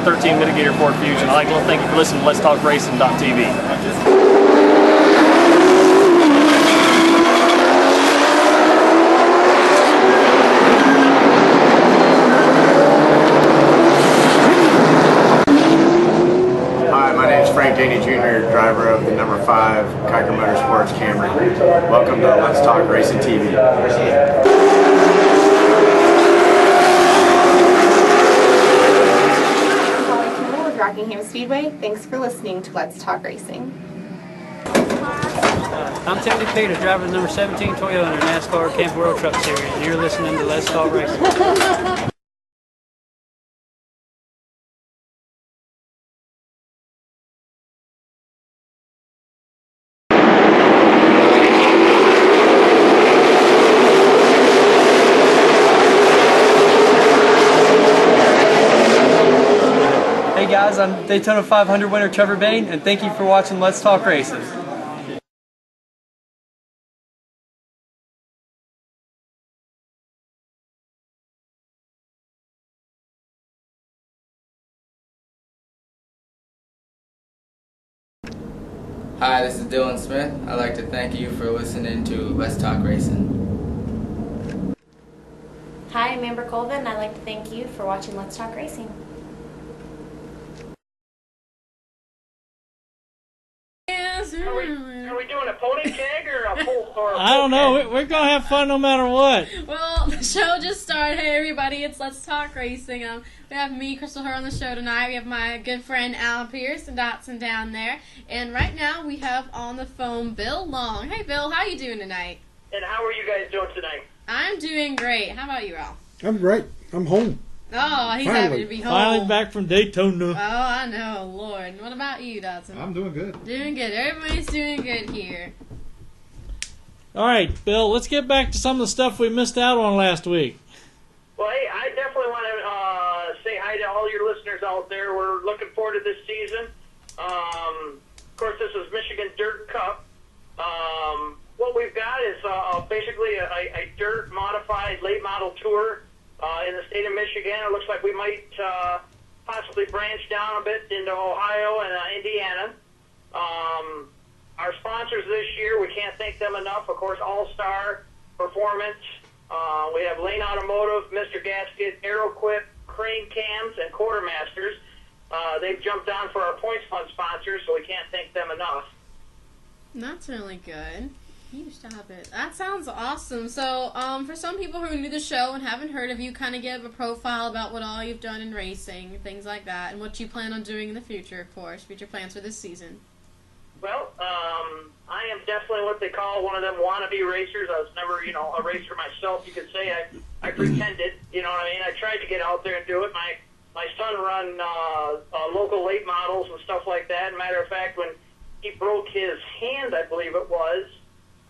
13 mitigator Ford Fusion. I'd like to thank you for listening to Let's Talk Racing.tv. Deana Jr., driver of the number 5 Kiker Motorsports Camry. Welcome to Let's Talk Racing TV. With Rockingham Speedway. Thanks for listening to Let's Talk Racing. I'm Tony Peter, driver of the number 17 Toyota Nascar Camp World Truck Series, and you're listening to Let's Talk Racing. Hey guys, I'm Daytona 500 winner Trevor Bain, and thank you for watching Let's Talk Racing. Hi, this is Dylan Smith. I'd like to thank you for listening to Let's Talk Racing. Hi, I'm Amber Colvin, and I'd like to thank you for watching Let's Talk Racing. Are we doing a pony tag or a full or I don't know. We're going to have fun no matter what. Well, the show just started. Hey, everybody, it's Let's Talk Racing. We have me, Krystal Hurr, on the show tonight. We have my good friend Alan Pearce and Dodson down there. And right now we have on the phone Bill Long. Hey, Bill, how you doing tonight? And how are you guys doing tonight? I'm doing great. How about you, Al? I'm great. I'm home. Oh, he's Finally. happy to be home. Finally back from Daytona. Oh, I know, Lord. What about you, Dodson? I'm doing good. Doing good. Everybody's doing good here. All right, Bill, let's get back to some of the stuff we missed out on last week. Well, hey, I definitely want to say hi to all your listeners out there. We're looking forward to this season. Of course, this is Michigan Dirt Cup. What we've got is basically a dirt modified late model tour in the state of Michigan. It looks like we might possibly branch down a bit into Ohio and Indiana. Our sponsors this year, we can't thank them enough. Of course, All-Star Performance. We have Lane Automotive, Mr. Gasket, AeroQuip, Crane Cams, and Quartermasters. They've jumped on for our Points Fund sponsors, so we can't thank them enough. That's really good. You stop it. That sounds awesome. So, for some people who are new to the show and haven't heard of you, kind of give a profile about what all you've done in racing, things like that, and what you plan on doing in the future, of course, future plans for this season. Well, I am definitely what they call one of them wannabe racers. I was never, a racer myself. You could say I pretended. You know what I mean? I tried to get out there and do it. My son run local late models and stuff like that. Matter of fact, when he broke his hand, I believe it was,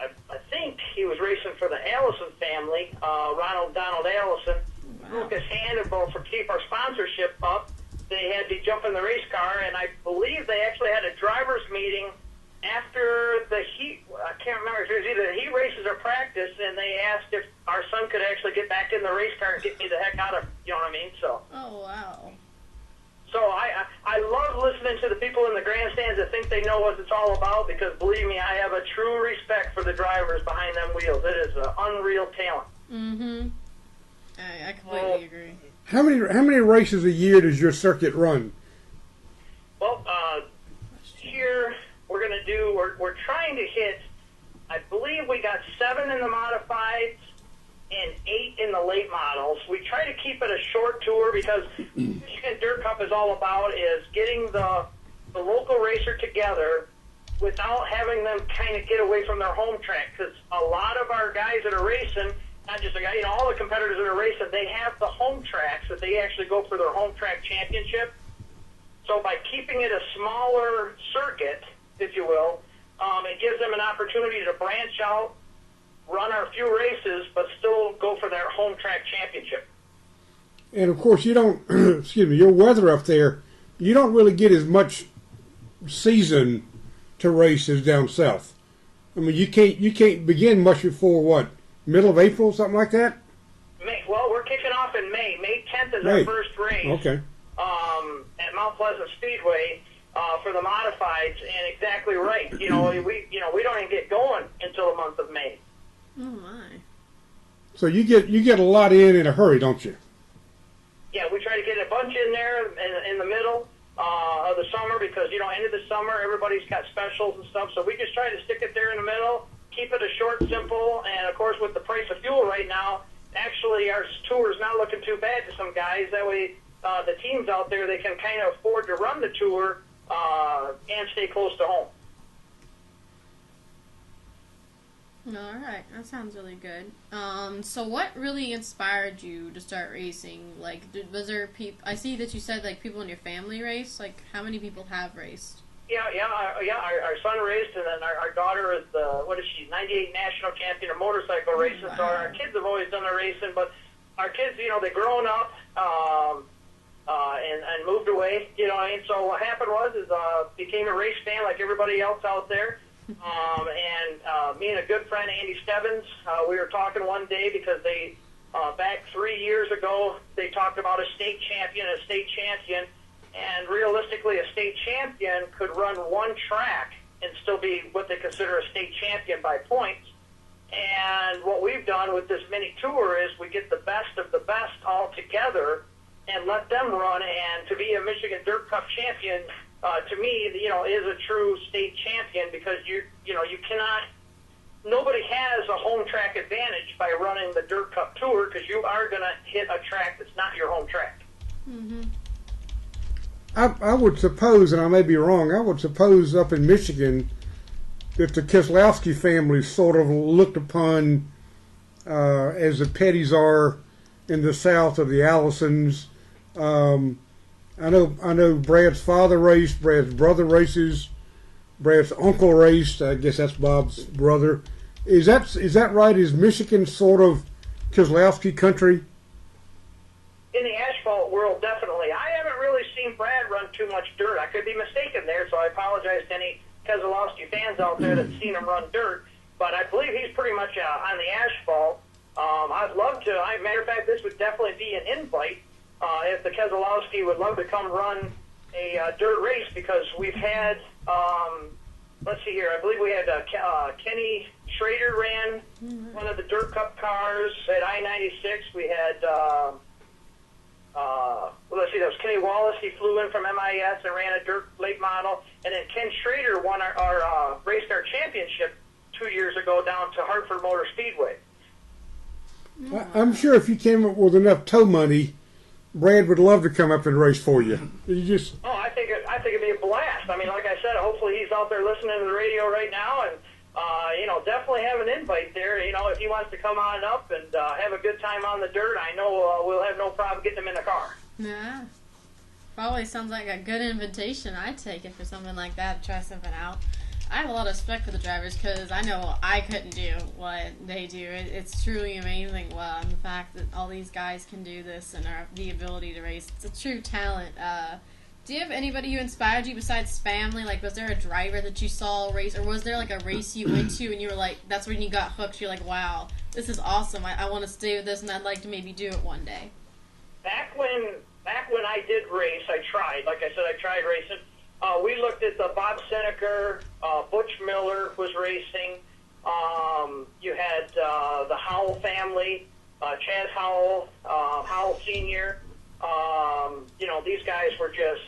I think he was racing for the Allison family, Donald Allison. Wow. Broke his hand, and to keep our sponsorship up, they had to jump in the race car, and I believe they actually had a driver's meeting after the heat. I can't remember if it was either the heat races or practice, and they asked if our son could actually get back in the race car and get me the heck out of, you know what I mean? So. Oh, wow. So I love listening to the people in the grandstands that think they know what it's all about, because believe me, I have a true respect for the drivers behind them wheels. It is an unreal talent. Mm-hmm. I completely agree. How many races a year does your circuit run? Well, here we're trying to hit, I believe we got 7 in the modifieds and 8 in the late models. We try to keep it a short tour, because Michigan Dirt Cup is all about is getting the local racer together without having them kind of get away from their home track, because a lot of our guys that are racing, not just all the competitors that are racing, they have the home tracks that they actually go for their home track championship. So by keeping it a smaller circuit, if you will, it gives them an opportunity to branch out, run our few races, but still go for their home track championship. And of course, you don't. Excuse me. Your weather up there, you don't really get as much season to race as down south. I mean, you can't begin much before what, middle of April, something like that. May. Well, we're kicking off in May. May 10th is our first race. Okay. And at Mount Pleasant Speedway for the modifieds, and exactly right. We don't even get going until the month of May. Oh my. So you get a lot in a hurry, don't you? Yeah, we try to get a bunch in there in the middle of the summer because, end of the summer, everybody's got specials and stuff. So we just try to stick it there in the middle, keep it a short, simple, and, of course, with the price of fuel right now, actually our tour is not looking too bad to some guys. That way the teams out there, they can kind of afford to run the tour and stay close to home. All right, that sounds really good. So what really inspired you to start racing? Like, was there people? I see that you said like people in your family race. Like, how many people have raced? Yeah. Our son raced, and then our daughter is the 98 national champion of motorcycle racing. Wow. So our kids have always done the racing, but our kids, they grown up and moved away. And so what happened was became a race fan like everybody else out there. And me and a good friend, Andy Stebbins, we were talking one day because they, back 3 years ago, they talked about a state champion, and realistically a state champion could run one track and still be what they consider a state champion by points. And what we've done with this mini tour is we get the best of the best all together and let them run, and to be a Michigan Dirt Cup champion, to me, is a true state champion because you cannot. Nobody has a home track advantage by running the Dirt Cup Tour because you are going to hit a track that's not your home track. Mm-hmm. I would suppose, and I may be wrong, I would suppose up in Michigan that the Keselowski family sort of looked upon as the Pettys are in the South of the Allisons. I know Brad's father raced, Brad's brother races, Brad's uncle raced. I guess that's Bob's brother. Is that right? Is Michigan sort of Keselowski country? In the asphalt world, definitely. I haven't really seen Brad run too much dirt. I could be mistaken there, so I apologize to any Keselowski fans out there that's seen him run dirt. But I believe he's pretty much on the asphalt. I'd love to. Matter of fact, this would definitely be an invite if the Keselowski would love to come run a dirt race because we've had, let's see here, I believe we had Kenny Schrader ran one of the Dirt Cup cars at I-96. We had, let's see, that was Kenny Wallace. He flew in from MIS and ran a dirt late model. And then Ken Schrader won our race car championship 2 years ago down to Hartford Motor Speedway. I'm sure if you came up with enough tow money, Brad would love to come up and race for you. I think it'd be a blast. I mean, like I said, hopefully he's out there listening to the radio right now, and definitely have an invite there. If he wants to come on up and have a good time on the dirt, I know we'll have no problem getting him in the car. Yeah, probably sounds like a good invitation. I'd take it for something like that. Try something out. I have a lot of respect for the drivers because I know I couldn't do what they do. It's truly amazing. And the fact that all these guys can do this and the ability to race, it's a true talent. Do you have anybody who inspired you besides family? Like, was there a driver that you saw race, or was there like a race you went to and you were like, that's when you got hooked? You're like, wow, this is awesome. I want to stay with this, and I'd like to maybe do it one day. Back when I did race, I tried. Like I said, I tried racing. We looked at the Bob Seneker, Butch Miller was racing. You had the Howell family, Chaz Howell, Howell Sr. These guys were just,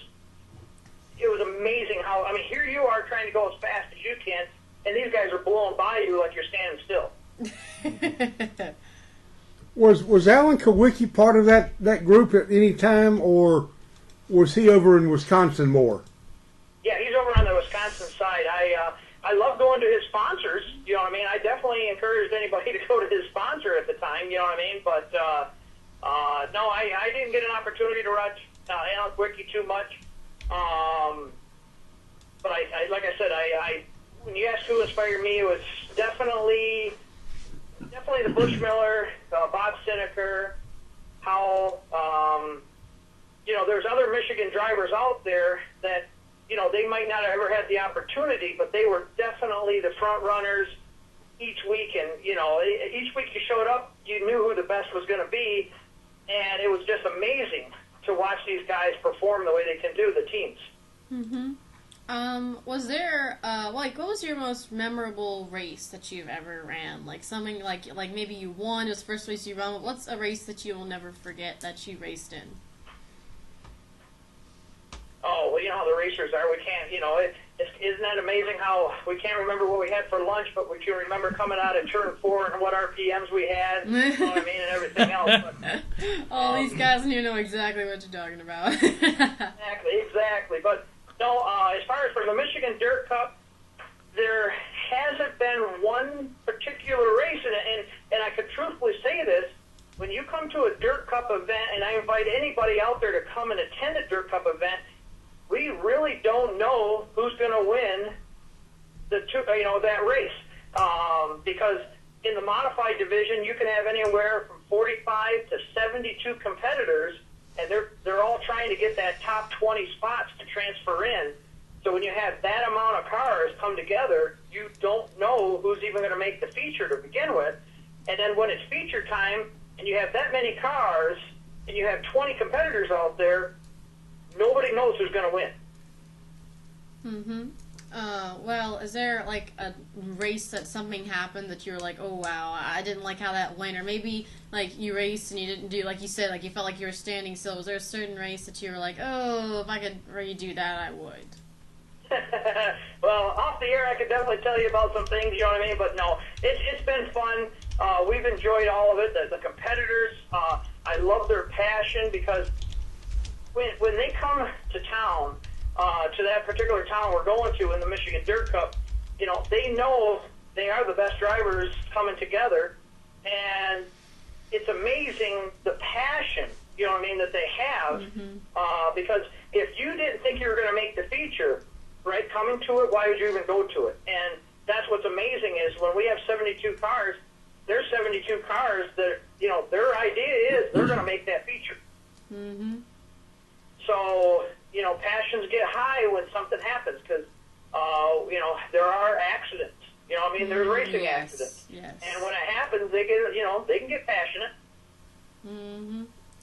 it was amazing how, here you are trying to go as fast as you can, and these guys are blowing by you like you're standing still. Was Alan Kawicki part of that group at any time, or was he over in Wisconsin more? Yeah, he's over on the Wisconsin side. I love going to his sponsors. You know what I mean? I definitely encouraged anybody to go to his sponsor at the time. You know what I mean? But no, I didn't get an opportunity to watch Alan Kawicki too much. But like I said, when you asked who inspired me, it was definitely the Butch Miller, Bob Seneker, Howell. There's other Michigan drivers out there that, they might not have ever had the opportunity, but they were definitely the front runners each week. And, each week you showed up, you knew who the best was going to be. And it was just amazing to watch these guys perform the way they can do, the teams. Was there what was your most memorable race that you've ever ran? Like something like maybe you won, it was the first race you run. What's a race that you will never forget that you raced in? Oh, well, you know how the racers are. We can't, isn't that amazing how we can't remember what we had for lunch, but we can remember coming out of turn 4 and what RPMs we had, you know what I mean, and everything else. But, these guys in here know exactly what you're talking about. Exactly. But, no, as far as for the Michigan Dirt Cup, there hasn't been one particular race, and I could truthfully say this, when you come to a Dirt Cup event, and I invite anybody out there to come and attend a Dirt Cup event, we really don't know who's going to win that race, because in the modified division you can have anywhere from 45 to 72 competitors, and they're all trying to get that top 20 spots to transfer in. So when you have that amount of cars come together, you don't know who's even going to make the feature to begin with. And then when it's feature time and you have that many cars and you have 20 competitors out there, nobody knows who's going to win. Well, is there like a race that something happened that you were like, oh wow, I didn't like how that went, or maybe like you raced and you didn't do, like you said, like you felt like you were standing still. Was there a certain race that you were like, oh, if I could redo that, I would? Well, off the air, I could definitely tell you about some things, you know what I mean? But no, it's been fun. We've enjoyed all of it. The competitors, I love their passion, because when they come to town, to that particular town we're going to in the Michigan Dirt Cup, they know they are the best drivers coming together, and it's amazing the passion, you know what I mean, that they have, because if you didn't think you were going to make the feature, right, coming to it, why would you even go to it? And that's what's amazing is when we have 72 cars, there's 72 cars that, their idea is they're going to make that feature. So, passions get high when something happens, because, there are accidents. You know what I mean? There's racing accidents. Yes. And when it happens, they get, they can get passionate.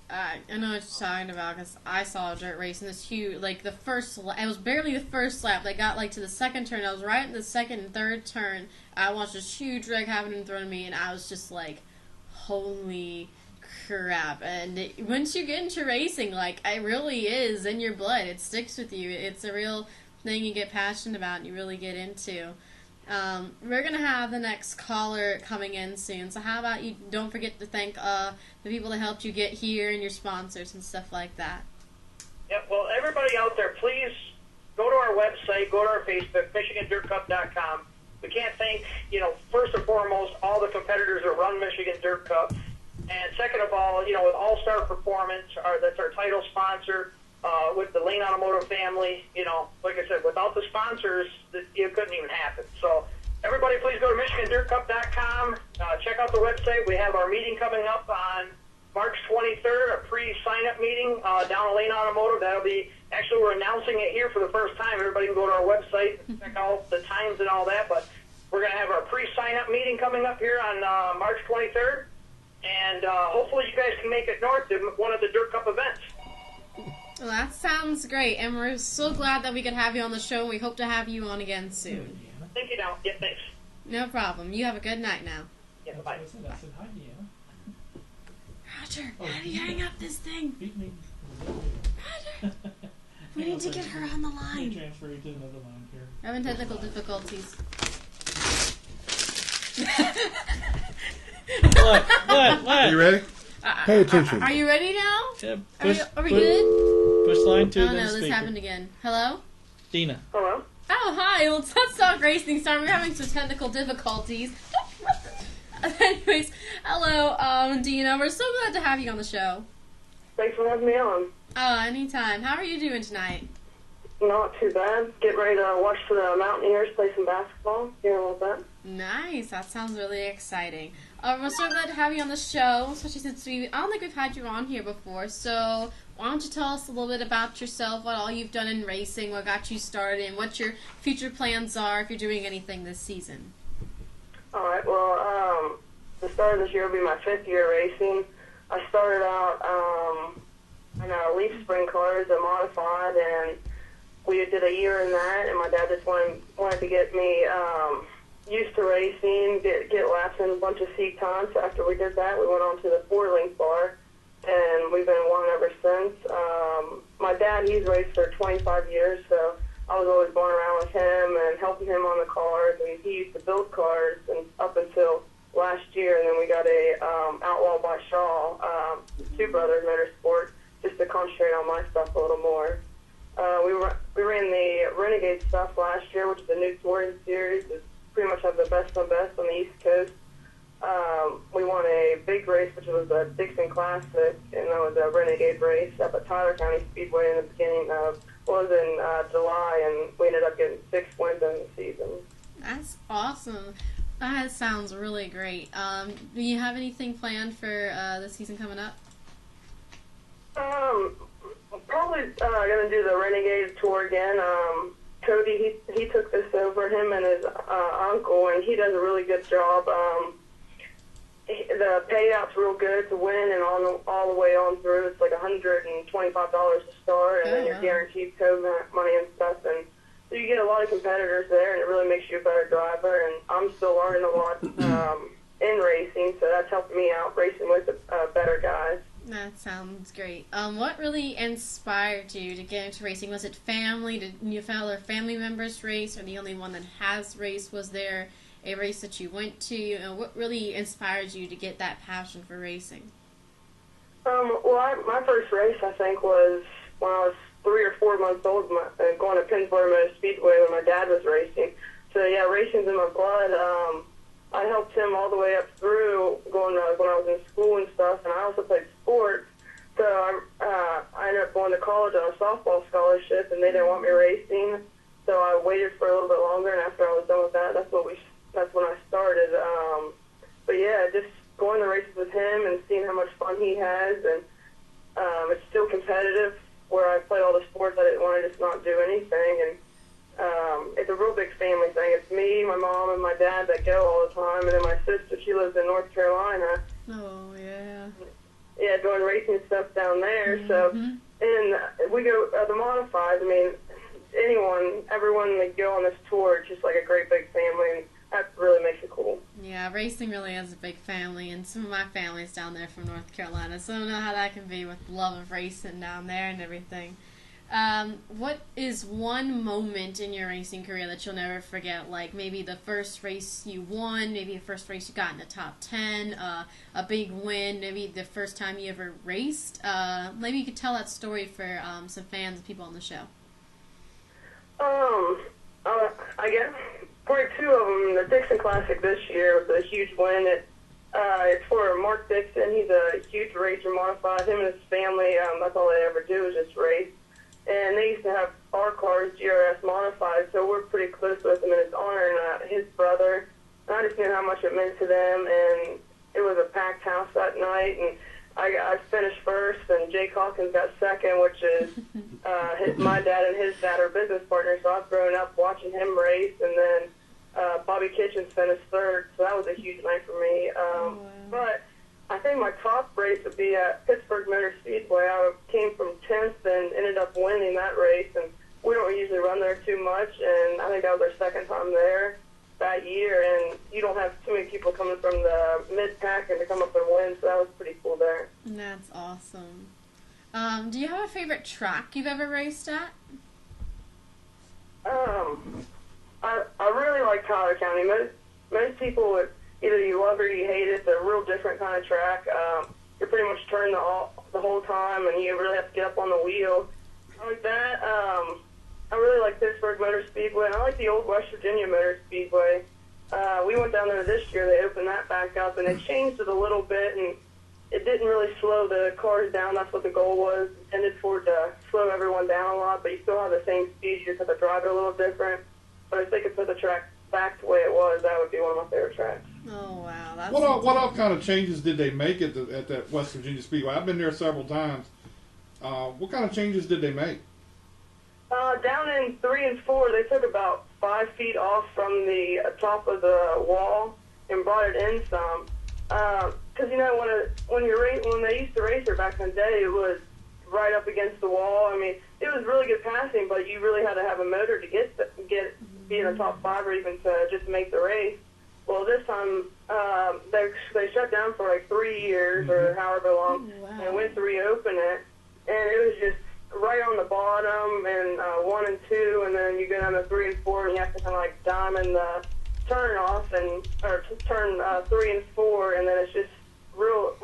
I know what you're talking about, because I saw a dirt race in this huge, like the first, it was barely the first lap. They got like to the second turn. I was right in the second and third turn. I watched this huge wreck happen in front of me, and I was just like, holy crap. And once you get into racing, like, it really is in your blood. It sticks with you. It's a real thing you get passionate about and you really get into. We're going to have the next caller coming in soon, so how about you don't forget to thank the people that helped you get here and your sponsors and stuff like that. Yep, well, everybody out there, please go to our website, go to our Facebook, MichiganDirtCup.com. We can't thank, first and foremost, all the competitors that run Michigan Dirt Cup. And second of all, with All-Star Performance, that's our title sponsor, with the Lane Automotive family, like I said, without the sponsors, it couldn't even happen. So everybody please go to MichiganDirtCup.com, check out the website. We have our meeting coming up on March 23rd, a pre-sign-up meeting down at Lane Automotive. That'll be, actually we're announcing it here for the first time. Everybody can go to our website and check out the times and all that, but we're going to have our pre-sign-up meeting coming up here on March 23rd. And hopefully you guys can make it north to one of the Dirt Cup events. Well, that sounds great, and we're so glad that we could have you on the show, and we hope to have you on again soon. Thank you now. Yeah, thanks. No problem. You have a good night now. Yeah, bye. Roger, how do you hang up this thing? Roger, we need to get her on the line. Transfer you to another line here. Having technical difficulties. What? Are you ready? Pay attention. Are you ready now? Yeah, Are we good? Push line 2, oh then no, speaker. this happened again. Hello? Deana. Hello? Oh, hi. Well, let's talk racing. Sorry, we're having some technical difficulties. Anyways, hello, Deana. We're so glad to have you on the show. Thanks for having me on. Oh, anytime. How are you doing tonight? Not too bad. Getting ready to watch the Mountaineers play some basketball here in a little bit. Nice. That sounds really exciting. We're so glad to have you on the show, especially since I don't think we've had you on here before. So why don't you tell us a little bit about yourself, what all you've done in racing, what got you started, and what your future plans are if you're doing anything this season. All right. Well, the start of this year will be my 5th year racing. I started out leaf spring cars, a modified, and we did a year in that. And my dad just wanted to get me used to racing, get laps in a bunch of seat times. So after we did that, we went on to the 4-length bar, and we've been one ever since. My dad, he's raced for 25 years, so I was always going around with him and helping him on the cars, and he used to build cars and up until last year, and then we got a Outlaw by Shaw, Two Brothers Motorsport, just to concentrate on my stuff a little more. We ran the Renegade stuff last year, which is a new touring series. It's pretty much have the best on the East Coast. We won a big race, which was a Dixon Classic, and that was a Renegade race up at Tyler County Speedway in the beginning of, in July, and we ended up getting 6 wins in the season. That's awesome. That sounds really great. Do you have anything planned for the season coming up? Probably going to do the Renegade tour again. Cody, he took this over, him and his uncle, and he does a really good job. The payout's real good to win, and all the way on through, it's like $125 to start, and then you're guaranteed code money and stuff, and so you get a lot of competitors there, and it really makes you a better driver, and I'm still learning a lot in racing, so that's helping me out racing with better guys. That sounds great. What really inspired you to get into racing? Was it family? Did you fellow family members race? Or the only one that has raced? Was there a race that you went to? And what really inspired you to get that passion for racing? My first race, I think, was when I was 3 or 4 months old, going to Pennsboro Motor Speedway when my dad was racing. So yeah, racing's in my blood. I helped him all the way up through going when I was in school and stuff, and I also played sports. So I ended up going to college on a softball scholarship, and they didn't want me racing. So I waited for a little bit longer, and after I was done with that, that's when I started. But yeah, just going to races with him and seeing how much fun he has, and it's still competitive. Where I played all the sports, I didn't want to just not do anything, and it's a real big family thing. It's me, my mom, and my dad that go all the time, and then my sister, she lives in North Carolina. Oh, yeah. Yeah, doing racing stuff down there. Mm-hmm. So, and we go, the modifieds, I mean, everyone that go on this tour, it's just like a great big family, and that really makes it cool. Yeah, racing really is a big family, and some of my family's down there from North Carolina, so I don't know how that can be with love of racing down there and everything. What is one moment in your racing career that you'll never forget? Like maybe the first race you won, maybe the first race you got in the top 10, a big win, maybe the first time you ever raced. Maybe you could tell that story for some fans and people on the show. I guess probably 2 of them. The Dixon Classic this year was a huge win. It's for Mark Dixon. He's a huge racer, modified. Him and his family, that's all they ever do is just race. And they used to have our cars, GRS modified, so we're pretty close with him, and it's honoring his brother. And I just knew how much it meant to them, and it was a packed house that night, and I finished first, and Jake Hawkins got second, which is my dad and his dad are business partners, so I've grown up watching him race, and then Bobby Kitchens finished third, so that was a huge night for me. But I think my top race would be at Pittsburgh Motor Speedway. I came from 10th and ended up winning that race, and we don't usually run there too much, and I think that was our second time there that year, and you don't have too many people coming from the mid-pack and to come up and win, so that was pretty cool there. That's awesome. Do you have a favorite track you've ever raced at? I really like Tyler County. Most people would either you love it or you hate it. It's a real different kind of track. You're pretty much turning the whole time, and you really have to get up on the wheel. I like that. I really like Pittsburgh Motor Speedway, and I like the old West Virginia Motor Speedway. We went down there this year. They opened that back up, and they changed it a little bit, and it didn't really slow the cars down. That's what the goal was, intended for it to slow everyone down a lot, but you still have the same speed. You just have to drive it a little different. But if they could put the track back the way it was, that would be one of my favorite tracks. Oh, wow. That's what all kind of changes did they make at that West Virginia Speedway? I've been there several times. What kind of changes did they make? Down in 3 and 4, they took about 5 feet off from the top of the wall and brought it in some. Because when they used to race there back in the day, it was right up against the wall. I mean, it was really good passing, but you really had to have a motor to be in the top 5 or even to just make the race. Well, this time they shut down for like 3 years or however long, and went to reopen it, and it was just right on the bottom and 1 and 2, and then you go down to 3 and 4, and you have to kind of like diamond the turn off or turn 3 and 4, and then it's just real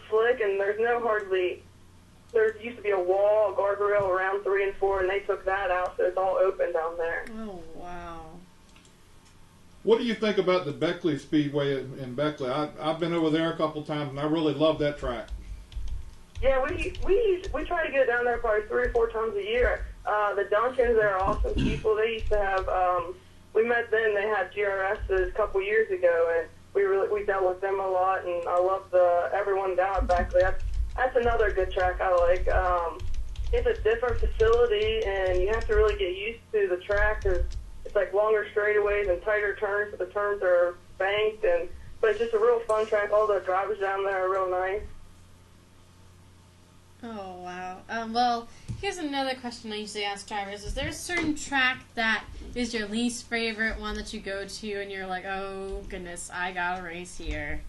slick, and there used to be a wall, a guardrail around 3 and 4, and they took that out, so it's all open down there. Oh, wow. What do you think about the Beckley Speedway in Beckley? I've been over there a couple times, and I really love that track. Yeah, we try to get down there probably 3 or 4 times a year. The Duncans, they're awesome people. They used to have, we met them, they had GRSs a couple years ago, and we dealt with them a lot, and I love everyone down at Beckley. That's another good track I like. It's a different facility, and you have to really get used to the track, because it's like longer straightaways and tighter turns, so the turns are banked, but it's just a real fun track. All the drivers down there are real nice. Oh, wow. Well, here's another question I usually ask drivers. Is there a certain track that is your least favorite, one that you go to and you're like, oh, goodness, I gotta race here?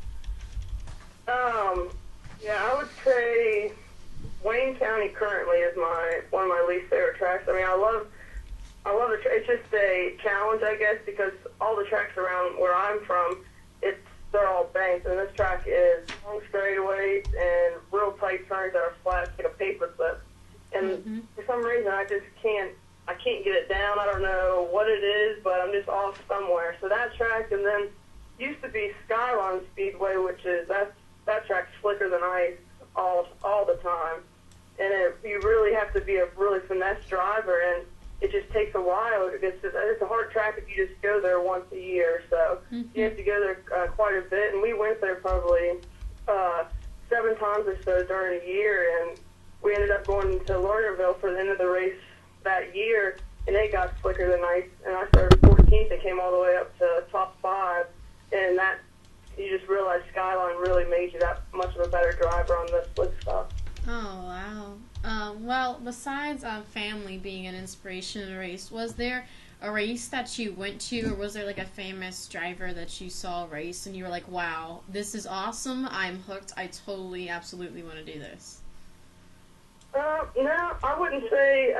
Yeah, I would say Wayne County currently is one of my least favorite tracks. I mean, I love the track. It's just a challenge, I guess, because all the tracks around where I'm from, they're all banked, and this track is long straightaways and real tight turns that are flat, it's like a paper clip. And for some reason, I can't get it down. I don't know what it is, but I'm just off somewhere. So that track, and then used to be Skyline Speedway, which is that track's slicker than ice all the time, and you really have to be a really finesse driver, and it just takes a while. It's a hard track if you just go there once a year, so you have to go there quite a bit, and we went there probably 7 times or so during a year, and we ended up going to Lernerville for the end of the race that year, and it got slicker than ice, and I started 14th and came all the way up to top 5, and that you just realize Skyline really made you that much of a better driver on the slick stuff. Oh, wow. Well, besides family being an inspiration in a race, was there a race that you went to, or was there like a famous driver that you saw race and you were like, wow, this is awesome, I'm hooked, I totally, absolutely want to do this? No, I wouldn't say,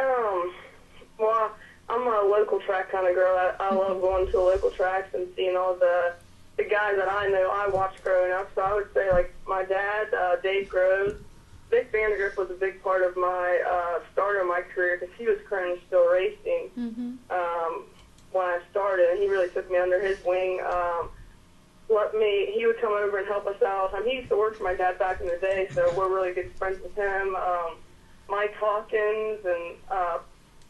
well, I'm a local track kind of girl. I love going to local tracks and seeing all the guys that I know I watched growing up, so I would say like my dad, Dave Groves. Vic Vandergrift was a big part of my start of my career because he was currently still racing when I started, and he really took me under his wing. He would come over and help us out all the time. He used to work for my dad back in the day, so we're really good friends with him. Mike Hawkins, and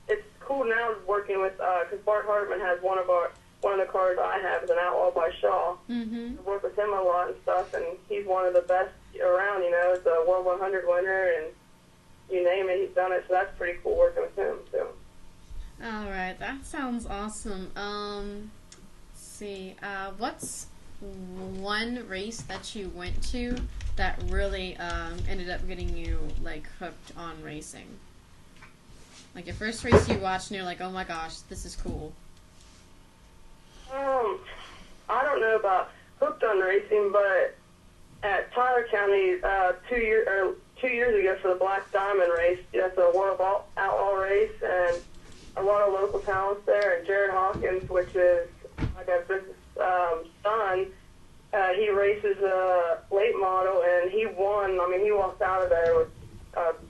it's cool now working with because Bart Hartman has one of the cars I have is an Outlaw by Shaw. I work with him a lot and stuff, and he's one of the best around, it's a World 100 winner, and you name it, he's done it, so that's pretty cool working with him, too. Alright, that sounds awesome. Let's see, what's one race that you went to that really ended up getting you, like, hooked on racing? Like, your first race you watched and you're like, oh my gosh, this is cool. I don't know about hooked on racing, but at Tyler County 2 years ago for the Black Diamond race, that's a World Outlaw race, and a lot of local talents there. And Jared Hawkins, which is my dad's son, he races a late model, and he won. I mean, he walked out of there with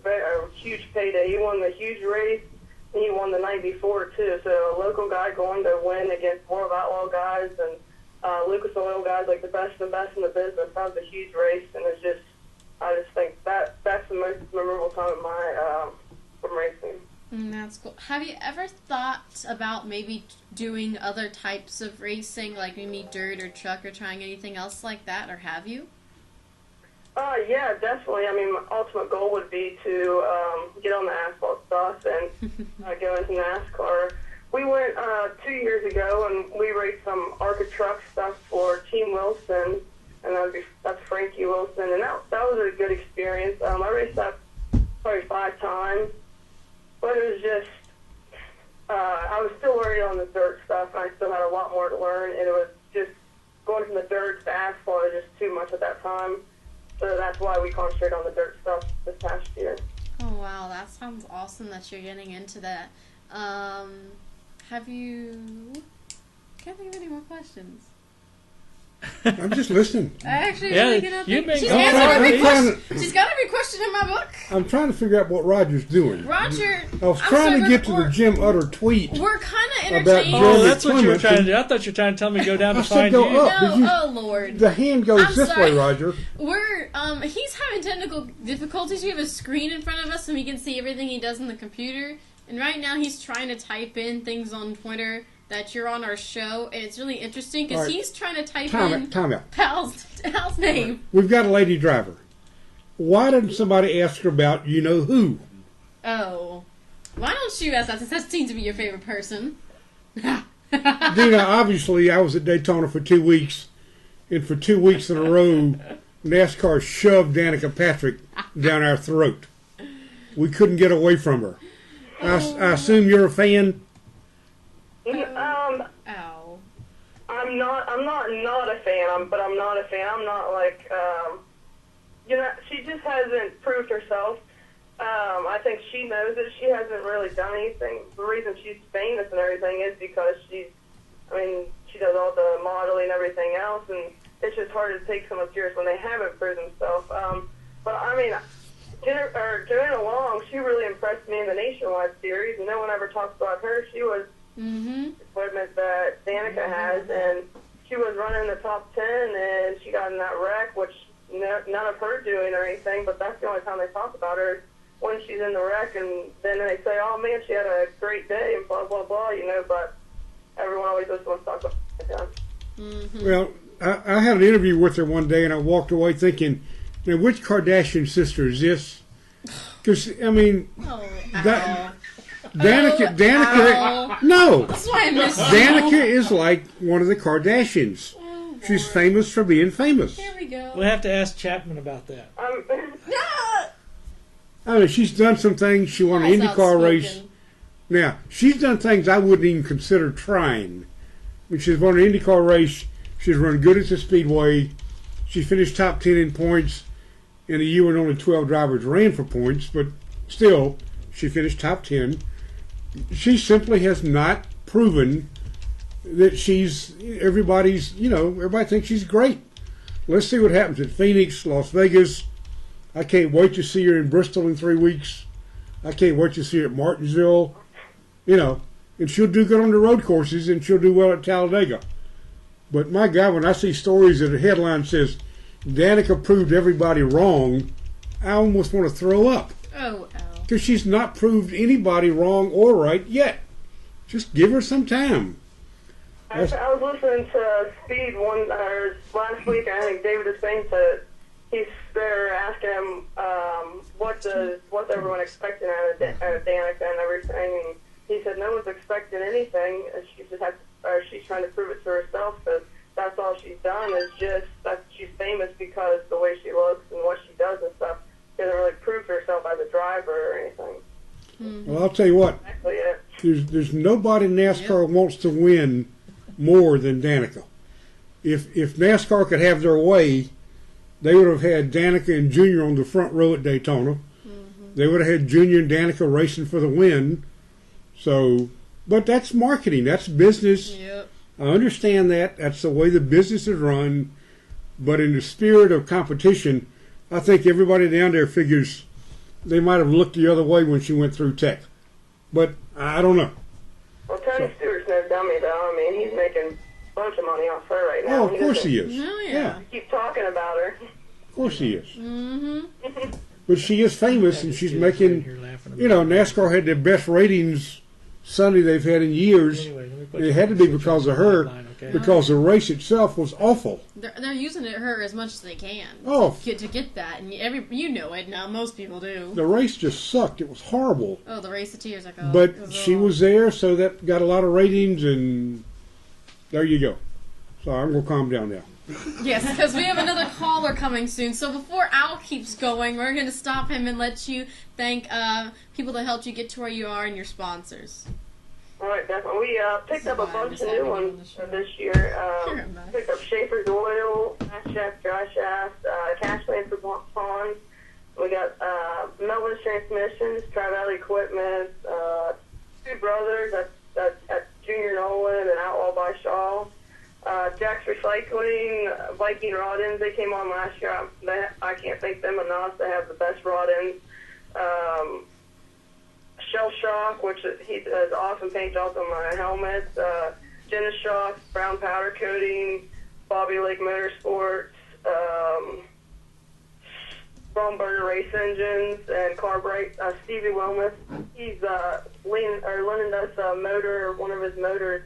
a huge payday. He won the huge race, and he won the night before, too. So a local guy going to win against World Outlaw guys and Lucas Oil guys, like the best in the business. That was a huge race, and I just think that's the most memorable time of my from racing. That's cool. Have you ever thought about maybe doing other types of racing, like maybe dirt or truck, or trying anything else like that, or have you? Yeah, definitely. I mean, my ultimate goal would be to get on the asphalt stuff and go into NASCAR. We went 2 years ago, and we raced some ARCA truck stuff for Team Wilson, and that's Frankie Wilson, and that was a good experience. I raced that time. But it was just, I was still learning on the dirt stuff, and I still had a lot more to learn, and it was just going from the dirt to asphalt was just too much at that time. So that's why we concentrated on the dirt stuff this past year. Oh wow, that sounds awesome that you're getting into that. Have you? Can't think of any more questions. I'm just listening. I actually Yeah, really get you've been She's going answered on. every I'm trying question. She's got every question in my book. I'm trying to figure out what Roger's doing. Roger, I was trying to get to the Jim Utter tweet. We're kind of About interchanging. Oh, Jeremy that's what you were Clements, trying to and do. I thought you were trying to tell me to go down to I said find go you. up. but you- Oh Lord. The hand goes I'm this sorry. way, Roger. We're he's having technical difficulties. We have a screen in front of us and we can see everything he does on the computer. And right now he's trying to type in things on Twitter that you're on our show, and it's really interesting because All right. he's trying to type Time in out, time out. Pal's name. We've got a lady driver. Why didn't somebody ask her about you know who? Oh, why don't you ask that? Since that seems to be your favorite person. Deana, obviously, I was at Daytona for 2 weeks, and for 2 weeks in a row, NASCAR shoved Danica Patrick down our throat. We couldn't get away from her. I assume you're a fan? Ow. I'm not a fan, but I'm not a fan. I'm not like, she just hasn't proved herself. I think she knows it. She hasn't really done anything. The reason she's famous and everything is because she does all the modeling and everything else, and it's just hard to take someone serious when they haven't proved themselves. But I mean, Joanna Long, she really impressed me in the Nationwide series, and no one ever talks about her. She was equipment that Danica has, and she was running the top 10, and she got in that wreck, which none of her doing or anything, but that's the only time they talk about her, when she's in the wreck, and then they say, oh man, she had a great day, and blah, blah, blah, but everyone always just wants to talk about it. Well, I had an interview with her one day, and I walked away thinking, now, which Kardashian sister is this? Because, I mean, Danica, no. That's why I miss Danica is like one of the Kardashians. She's famous for being famous. Here we go. We'll have to ask Chapman about that. I mean, she's done some things. She won an IndyCar race. Now, she's done things I wouldn't even consider trying. When she's won an IndyCar race, she's run good at the Speedway. She finished top 10 in points in a year when only 12 drivers ran for points, but still, she finished top 10. She simply has not proven that everybody thinks she's great. Let's see what happens at Phoenix, Las Vegas. I can't wait to see her in Bristol in 3 weeks. I can't wait to see her at Martinsville. And she'll do good on the road courses, and she'll do well at Talladega. But my God, when I see stories that a headline says, Danica proved everybody wrong, I almost want to throw up. Oh, because she's not proved anybody wrong or right yet. Just give her some time. I was listening to Speed last week, and I think David is saying that they're asking him what's everyone expecting out of Danica and everything. And he said no one's expecting anything. She's trying to prove it to herself, because that's all she's done is just that she's famous because the way she looks and what she does and stuff. She hasn't really proved herself as a driver or anything. Well, I'll tell you what. Exactly it. There's nobody in NASCAR wants to win more than Danica. If NASCAR could have their way, they would have had Danica and Junior on the front row at Daytona. They would have had Junior and Danica racing for the win. So, but that's marketing. That's business. Yep. I understand that. That's the way the business is run. But in the spirit of competition, I think everybody down there figures they might have looked the other way when she went through Tech. But I don't know. Well, Tony Stewart's no dummy, though. I mean, he's making a bunch of money off her right now. Oh, of course he is. Oh, Yeah. Keep talking about her. Of course he is. But she is famous, and she's making, NASCAR had their best ratings Sunday they've had in years. It had to be because of her, because the race itself was awful. They're using her as much as they can to get that, and you know it now. Most people do. The race just sucked. It was horrible. Oh, the race of tears. But she was there, so that got a lot of ratings, and there you go. Sorry, I'm going to calm down now. Yes, because we have another caller coming soon. So before Al keeps going, we're going to stop him and let you thank people that helped you get to where you are and your sponsors. All right, definitely. We picked up a bunch of new ones this year. Picked up Schaefer's Oil, Fast Shaft, Dry Shaft, Cashland for Ponds. We got Melvin's Transmissions, Tri-Valley Equipment, Two Brothers, that's Junior Nolan and Outlaw by Shaw. Jack's Recycling, Viking Rod Ends, they came on last year. I can't thank them enough. They have the best rod ends. Shell Shock, which he does awesome paint jobs on my helmets. Genesis Shock, brown powder coating, Bobby Lake Motorsports, Bromberger Race Engines, and Carbright. Stevie Wilmuth, he's lending us a motor, one of his motors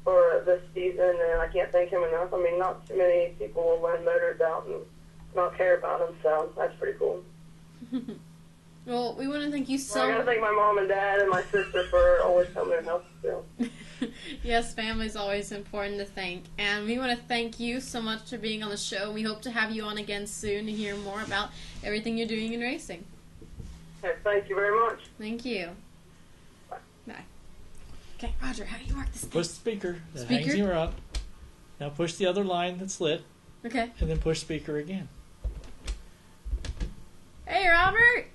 for this season, and I can't thank him enough. I mean, not too many people will lend motors out and not care about them, so that's pretty cool. Well, we want to thank you I gotta thank my mom and dad and my sister for always coming and helping too. Yes, family's always important to thank. And we want to thank you so much for being on the show. We hope to have you on again soon to hear more about everything you're doing in racing. Okay, thank you very much. Thank you. Bye. Okay, Roger, how do you work this thing? Push the speaker. That hangs you up. Now push the other line that's lit. Okay. And then push speaker again. Hey, Robert.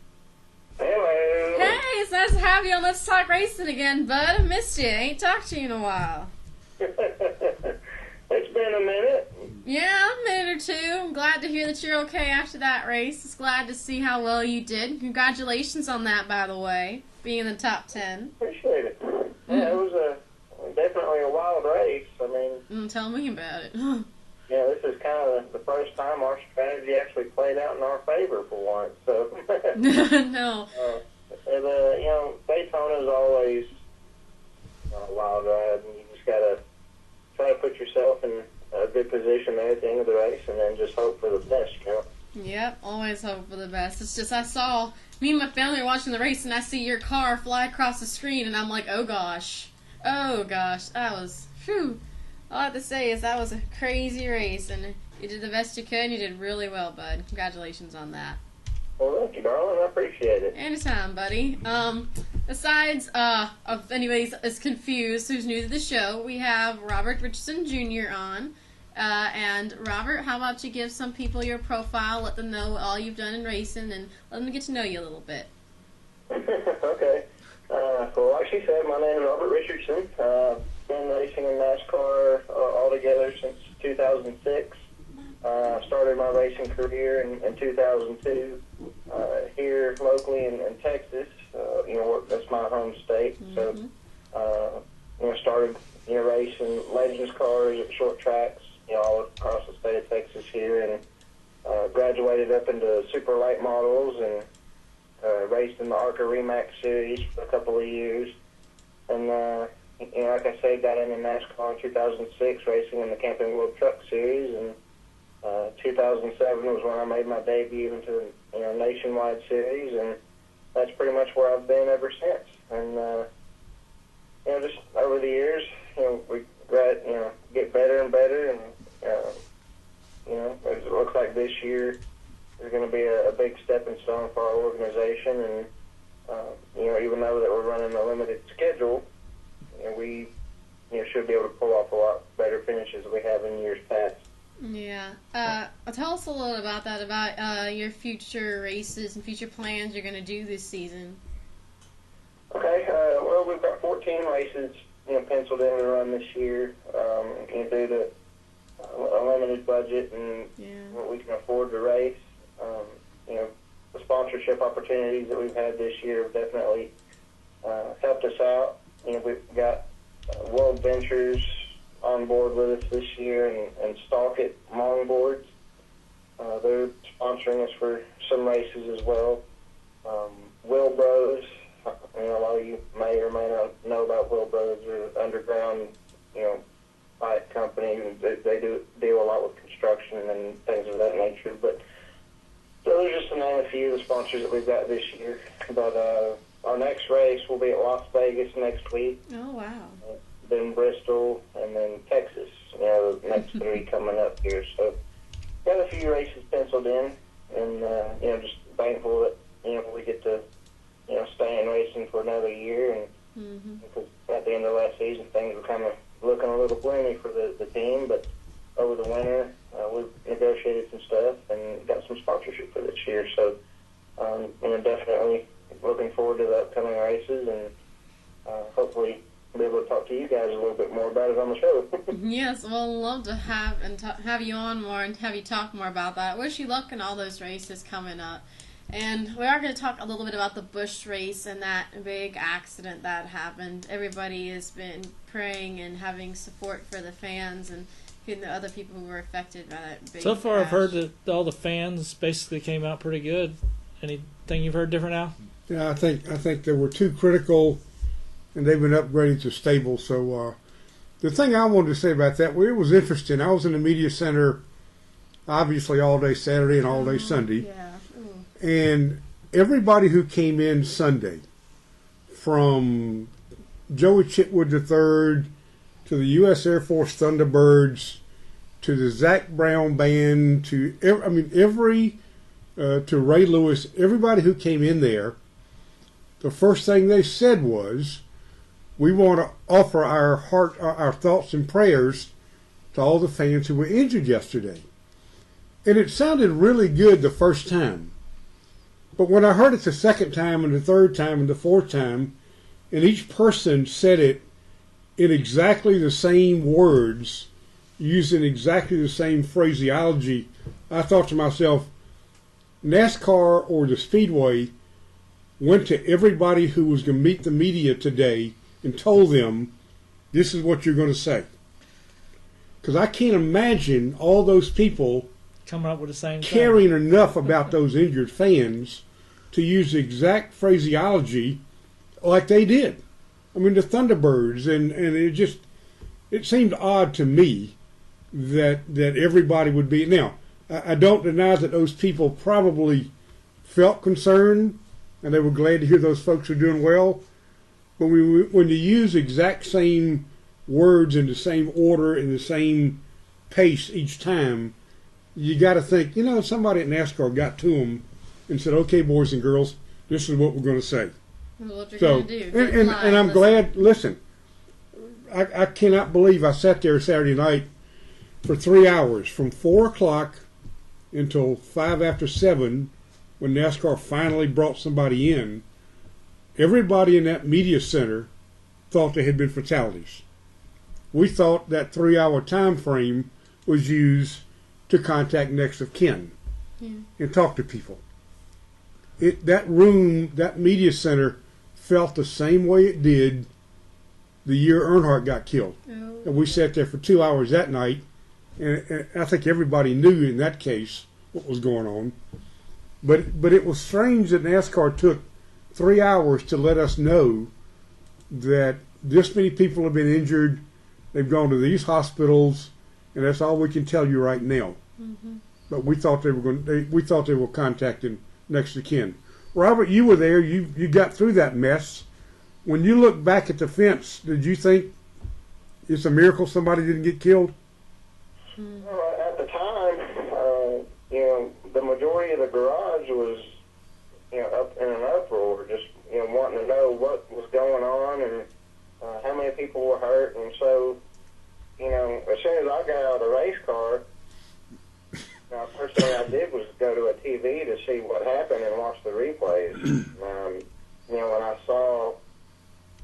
Hello. Hey, it's nice to have you on Let's Talk Racing again, bud. I missed you. I ain't talked to you in a while. It's been a minute. Yeah, a minute or two. I'm glad to hear that you're okay after that race. It's glad to see how well you did. Congratulations on that, by the way, being in the top 10. Appreciate it. Yeah, it was definitely a wild race. I mean, tell me about it. Yeah, this is kind of the first time our strategy actually played out in our favor for once. So, no. Daytona is always a wild ride, and you just gotta try to put yourself in a good position there at the end of the race, and then just hope for the best. Yep, always hope for the best. It's just me and my family are watching the race, and I see your car fly across the screen, and I'm like, oh gosh, that was phew. All I have to say is that was a crazy race, and you did the best you could, and you did really well, bud. Congratulations on that. Well, thank you, darling. I appreciate it. Anytime, buddy. Besides, if anybody is confused who's new to the show, we have Robert Richardson Jr. on. And Robert, how about you give some people your profile, let them know all you've done in racing, and let them get to know you a little bit. Okay. Well, like she said, my name is Robert Richardson. Been racing in NASCAR altogether since 2006. Started my racing career in 2002 here locally in Texas. That's my home state. Mm-hmm. So, started racing Legends cars at short tracks, all across the state of Texas here, and graduated up into super light models and raced in the ARCA Remax series for a couple of years. And like I said, got into NASCAR in 2006, racing in the Camping World Truck Series, and 2007 was when I made my debut into the Nationwide Series, and that's pretty much where I've been ever since. And just over the years, we get better and better, and it looks like this year is going to be a big stepping stone for our organization, and even though that we're running a limited schedule, we should be able to pull off a lot better finishes than we have in years past. Yeah. Tell us a little about that, about your future races and future plans you're going to do this season. Okay. Well, we've got 14 races, penciled in to run this year. Due to a limited budget and what we can afford to race. The sponsorship opportunities that we've had this year have definitely helped us out. We've got World Ventures on board with us this year, and Stalkit Longboards. They're sponsoring us for some races as well. Will Bros, a lot of you may or may not know about Will Bros. They're an underground, bike company. They do deal a lot with construction and things of that nature. But so there's just to name a few of the sponsors that we've got this year. But our next race will be at Las Vegas next week. Oh, wow. Then Bristol, and then Texas. The next 3 coming up here. So got a few races penciled in, and just thankful that we get to stay in racing for another year. And because at the end of last season, things were kind of looking a little gloomy for the team, but over the winter, we've negotiated some stuff and got some sponsorship for this year. So, definitely looking forward to the upcoming races, and hopefully be able to talk to you guys a little bit more about it on the show. Yes, we'll love to have you on more and have you talk more about that. Wish you luck in all those races coming up. And we are going to talk a little bit about the Busch race and that big accident that happened. Everybody has been praying and having support for the fans and the other people who were affected by that big So far, crash. I've heard that all the fans basically came out pretty good. Anything you've heard different, Al? Yeah, I think there were 2 critical, and they've been upgraded to stable. So the thing I wanted to say about that, well, it was interesting. I was in the media center, obviously all day Saturday and all day Sunday. Yeah. And everybody who came in Sunday, from Joey Chitwood III to the U.S. Air Force Thunderbirds to the Zach Brown Band to to Ray Lewis, everybody who came in there, the first thing they said was, we want to offer our thoughts and prayers to all the fans who were injured yesterday. And it sounded really good the first time. But when I heard it the second time and the third time and the fourth time, and each person said it in exactly the same words, using exactly the same phraseology, I thought to myself, NASCAR or the Speedway went to everybody who was going to meet the media today and told them, this is what you're going to say. Because I can't imagine all those people coming up with the same caring enough about those injured fans to use the exact phraseology like they did. I mean, the Thunderbirds, and it seemed odd to me that everybody would be. Now, I don't deny that those people probably felt concerned, and they were glad to hear those folks are doing well. But when you use exact same words in the same order, in the same pace each time, you got to think, somebody at NASCAR got to them and said, okay, boys and girls, this is what we're going to say. What you're going to do. And I'm glad, listen, I cannot believe I sat there Saturday night for 3 hours, from 4 o'clock until 5 after 7, when NASCAR finally brought somebody in. Everybody in that media center thought there had been fatalities. We thought that 3-hour time frame was used to contact next of kin and talk to people. That media center felt the same way it did the year Earnhardt got killed. And we sat there for 2 hours that night, and I think everybody knew in that case what was going on. But it was strange that NASCAR took 3 hours to let us know that this many people have been injured, they've gone to these hospitals, and that's all we can tell you right now. But we thought they were contacting next of kin. Robert, you were there. You got through that mess. When you look back at the fence, did you think it's a miracle somebody didn't get killed? Well, at the time, the majority of the garage was, up in an uproar, just wanting to know what was going on and how many people were hurt. And so, as soon as I got out of the race car, first thing I did was go to a TV to see what happened and watch the replays. When I saw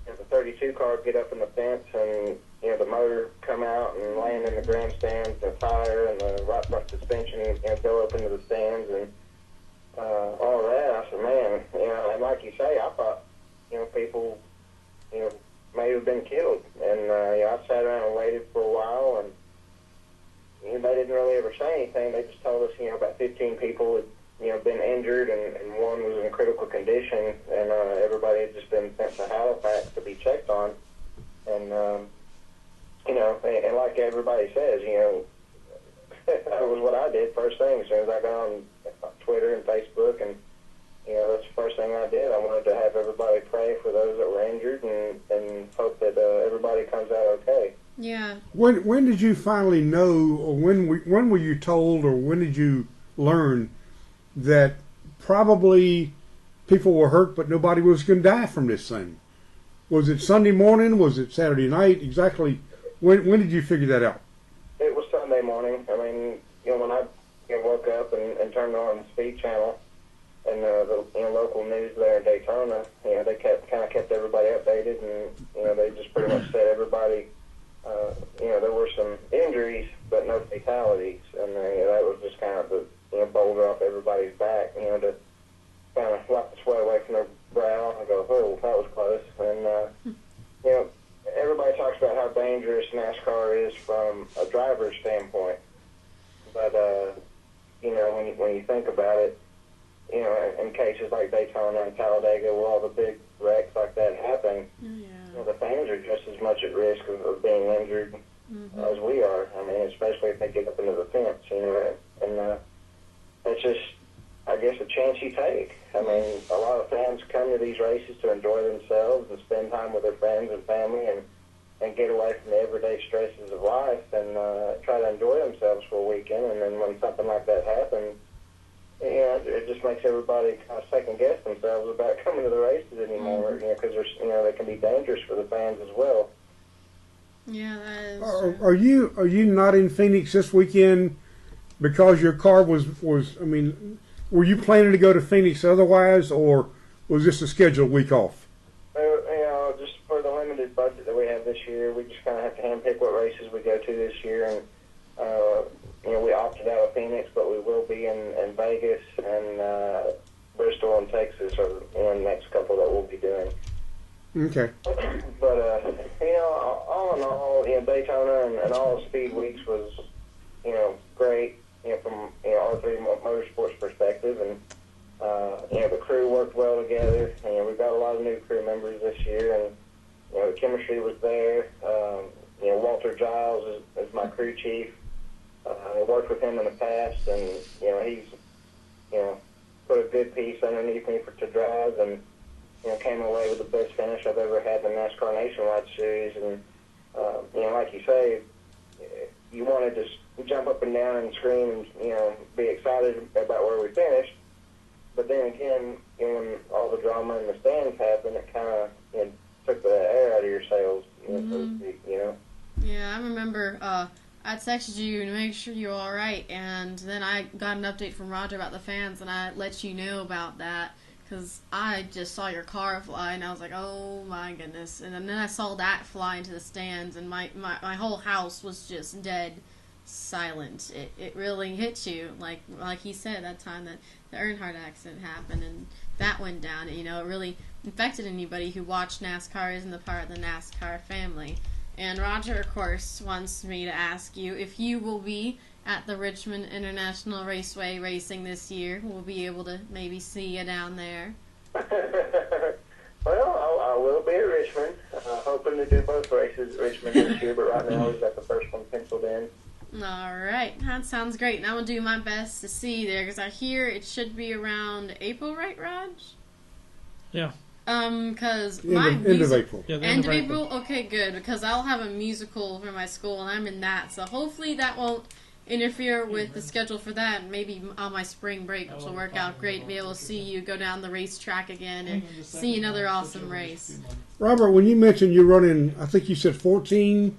the 32 car get up in the fence and the motor come out and land in the grandstand, the tire and the right front suspension go up into the stands and all that, I said, man, and like you say, I thought people may have been killed, and I sat around and waited for a while, and they didn't really ever say anything. They just told us, about 15 people had, been injured, and one was in critical condition, and everybody had just been sent to Halifax to be checked on. And, and like everybody says, that was what I did first thing. As soon as I got on Twitter and Facebook, and, that's the first thing I did. I wanted to have everybody pray for those that were injured and hope that everybody comes out okay. Yeah. When did you finally know, or when were you told, or when did you learn that probably people were hurt, but nobody was going to die from this thing? Was it Sunday morning? Was it Saturday night? Exactly. When did you figure that out? It was Sunday morning. I mean, when I woke up and turned on the Speed Channel and the local news there in Daytona, they kept everybody updated, and they just pretty much said everybody. There were some injuries, but no fatalities, and that was just kind of the boulder off everybody's back, to kind of wipe the sweat away from their brow and go, oh, that was close. And everybody talks about how dangerous NASCAR is from a driver's standpoint, but when you think about it, in cases like Daytona and Talladega, where all the big wrecks like that happen, the fans are just as much at risk of being injured as we are. I mean, especially if they get up into the fence, and it's just, I guess, a chance you take. I mean, a lot of fans come to these races to enjoy themselves and spend time with their friends and family and get away from the everyday stresses of life and try to enjoy themselves for a weekend. And then when something like that happens, it just makes everybody kind of second guess themselves about coming to the races anymore, because they can be dangerous for the fans as well. Yeah, that is. Are you not in Phoenix this weekend because your car was? I mean, were you planning to go to Phoenix otherwise, or was this a scheduled week off? Just for the limited budget that we have this year, we just kind of have to handpick what races we go to this year, and we opted out of Phoenix, but we will be in Vegas and Bristol and Texas are the next couple that we'll be doing. Okay. But all in all, Daytona and all the speed weeks was great from R3 Motorsports perspective, and the crew worked well together. We've got a lot of new crew members this year, and the chemistry was there. Walter Giles is my crew chief. I worked with him in the past, and he's put a good piece underneath me to drive, and came away with the best finish I've ever had in the NASCAR Nationwide Series. And like you say, you want to just jump up and down and scream and be excited about where we finished. But then again, when all the drama in the stands happened, it kind of took the air out of your sails, so to speak. Yeah, I remember. I texted you to make sure you're all right, and then I got an update from Roger about the fans, and I let you know about that because I just saw your car fly, and I was like, oh my goodness. And then I saw that fly into the stands, and my whole house was just dead silent. It really hit you, like he said that time that the Earnhardt accident happened, and that went down. It really affected anybody who watched NASCAR, isn't a part of the NASCAR family. And Roger, of course, wants me to ask you if you will be at the Richmond International Raceway racing this year. We'll be able to maybe see you down there. Well, I will be at Richmond. Hoping to do both races at Richmond this year, but right now we've got the first one penciled in. All right, that sounds great. And I'm going to do my best to see you there because I hear it should be around April, right, Raj? Yeah. Because end of April. Yeah, end of April? Okay, good, because I'll have a musical for my school, and I'm in that, so hopefully that won't interfere with the schedule for that. Maybe on my spring break, which will work out great to be able to see you go down the racetrack again and see another awesome race. Robert, when you mentioned you're running, I think you said 14,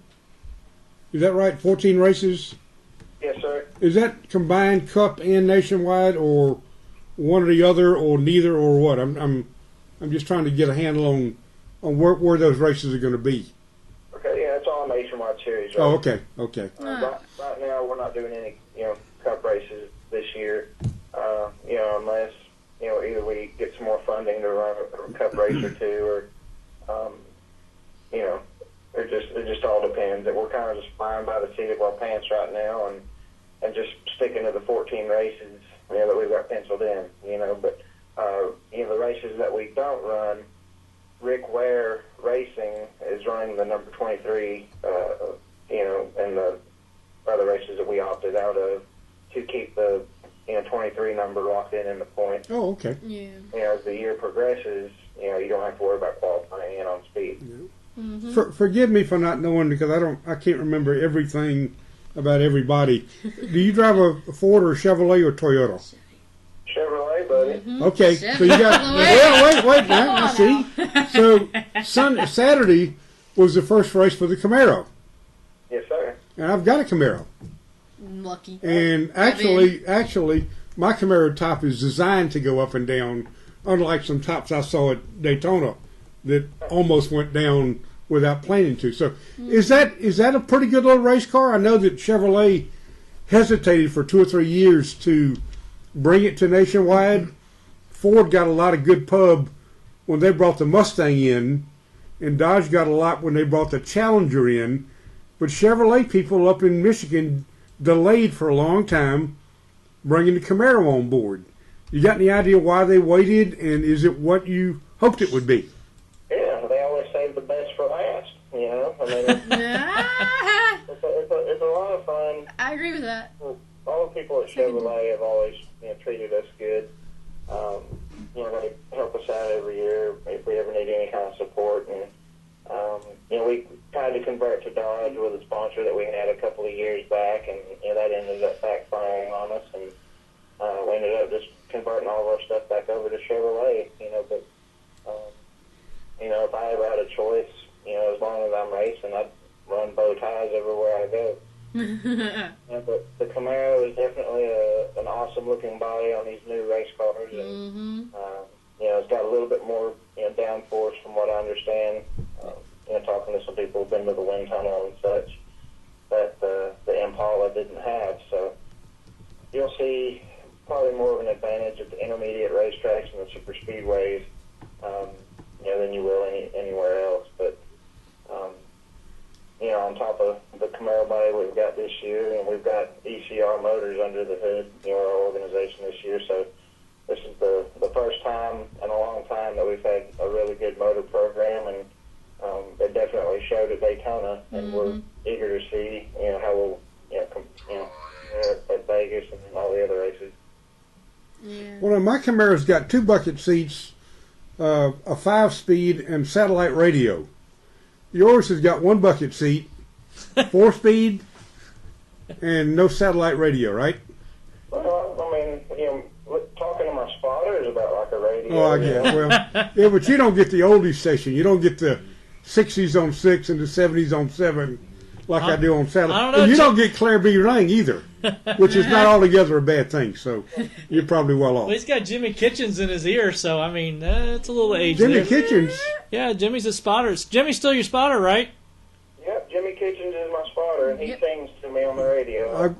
is that right, 14 races? Yes, sir. Is that combined Cup and Nationwide, or one or the other, or neither, or what? I'm just trying to get a handle on where those races are going to be. Okay, yeah, it's all Nationwide Series. Right? Oh, okay. Right now, we're not doing any, Cup races this year. Unless either we get some more funding to run a Cup race or two, or it just all depends. We're kind of just flying by the seat of our pants right now, and just sticking to the 14 races that we've got penciled in. But the races that we don't run, Rick Ware Racing is running the number 23, and the other races that we opted out of to keep the 23 number locked in the points. Oh, okay. Yeah. As the year progresses, you don't have to worry about qualifying in on speed. Forgive me for not knowing because I can't remember everything about everybody. Do you drive a Ford or a Chevrolet or Toyota? Chevrolet, buddy. Okay, so you got wait now. See, so Saturday was the first race for the Camaro. Yes, sir. And I've got a Camaro. Lucky. And actually, my Camaro top is designed to go up and down, unlike some tops I saw at Daytona that almost went down without planning to. So, is that a pretty good little race car? I know that Chevrolet hesitated for 2 or 3 years to bring it to Nationwide. Ford got a lot of good pub when they brought the Mustang in, and Dodge got a lot when they brought the Challenger in. But Chevrolet people up in Michigan delayed for a long time bringing the Camaro on board. You got any idea why they waited, and is it what you hoped it would be? Yeah, they always save the best for last. You know, I mean, it's a lot of fun. I agree with that. All the people at Chevrolet have always treated us good. They help us out every year if we ever need any kind of support. And we tried to convert to Dodge with a sponsor that we had a couple of years back, and that ended up backfiring on us, and we ended up just converting all of our stuff back over to Chevrolet. But if I ever had a choice, as long as I'm racing, I'd run bow ties everywhere I go. But the Camaro is definitely an awesome looking body on these new race cars, and it's got a little bit more downforce from what I understand. Talking to some people who've been to the wind tunnel and such, that the Impala didn't have. So you'll see probably more of an advantage at the intermediate racetracks and the super speedways, than you will anywhere else. But on top of the Camaro body we've got this year, and we've got ECR motors under the hood, our organization this year. So this is the first time in a long time that we've had a really good motor program, and it definitely showed at Daytona, and we're eager to see how we'll at Vegas and all the other races. Yeah. Well, my Camaro's got 2 bucket seats, a 5-speed, and satellite radio. Yours has got 1 bucket seat, 4-speed, and no satellite radio, right? Well, I mean, talking to my spotter is about like a radio. Oh, I get it. Well, yeah, but you don't get the oldies station. You don't get the 60s on 6 and the 70s on 7 like I do on satellite. I don't know, and you don't get Claire B. Lang either, which is not altogether a bad thing. So you're probably well off. Well, he's got Jimmy Kitchens in his ear, so I mean, it's a little age Jimmy there. Kitchens? Yeah, Jimmy's a spotter. Jimmy's still your spotter, right? Yep, Jimmy Kitchens is my spotter, and he sings to me on the radio.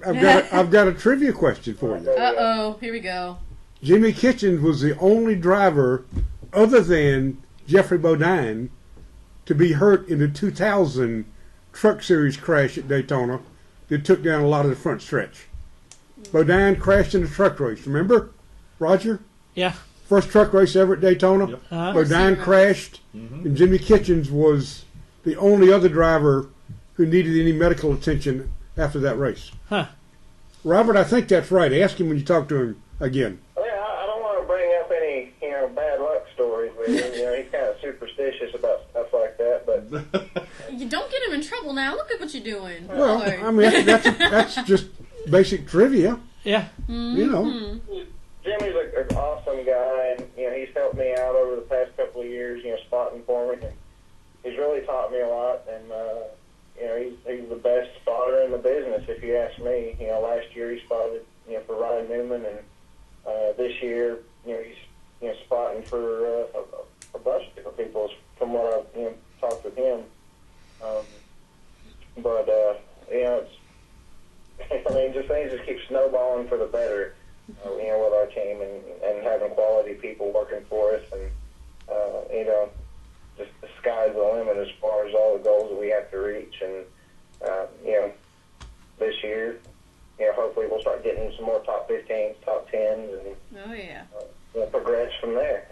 I've got a trivia question for you. Uh-oh, here we go. Jimmy Kitchens was the only driver other than Jeffrey Bodine to be hurt in the 2000 Truck Series crash at Daytona that took down a lot of the front stretch. Bodine crashed in the truck race, remember, Roger? Yeah. First truck race ever at Daytona. Yep. Uh-huh. Bodine crashed, and Jimmy Kitchens was the only other driver who needed any medical attention after that race. Huh. Robert, I think that's right. Ask him when you talk to him again. Yeah, I don't want to bring up any bad luck stories with him. He's kind of superstitious about stuff like that, but You don't get him in trouble now. Look at what you're doing. Well, Lord. I mean, that's just basic trivia. Yeah. You know. Jimmy's an awesome guy, and he's helped me out over the past couple of years, spotting for me. And he's really taught me a lot, and he's the best spotter in the business, if you ask me. Last year he spotted for Ryan Newman, and this year he's spotting for a bunch of different people from what I've talked with him. It's just things just keep snowballing for the better. With our team and having quality people working for us, and just the sky's the limit as far as all the goals that we have to reach. And this year, hopefully we'll start getting some more top 15s, top 10s, and progress from there.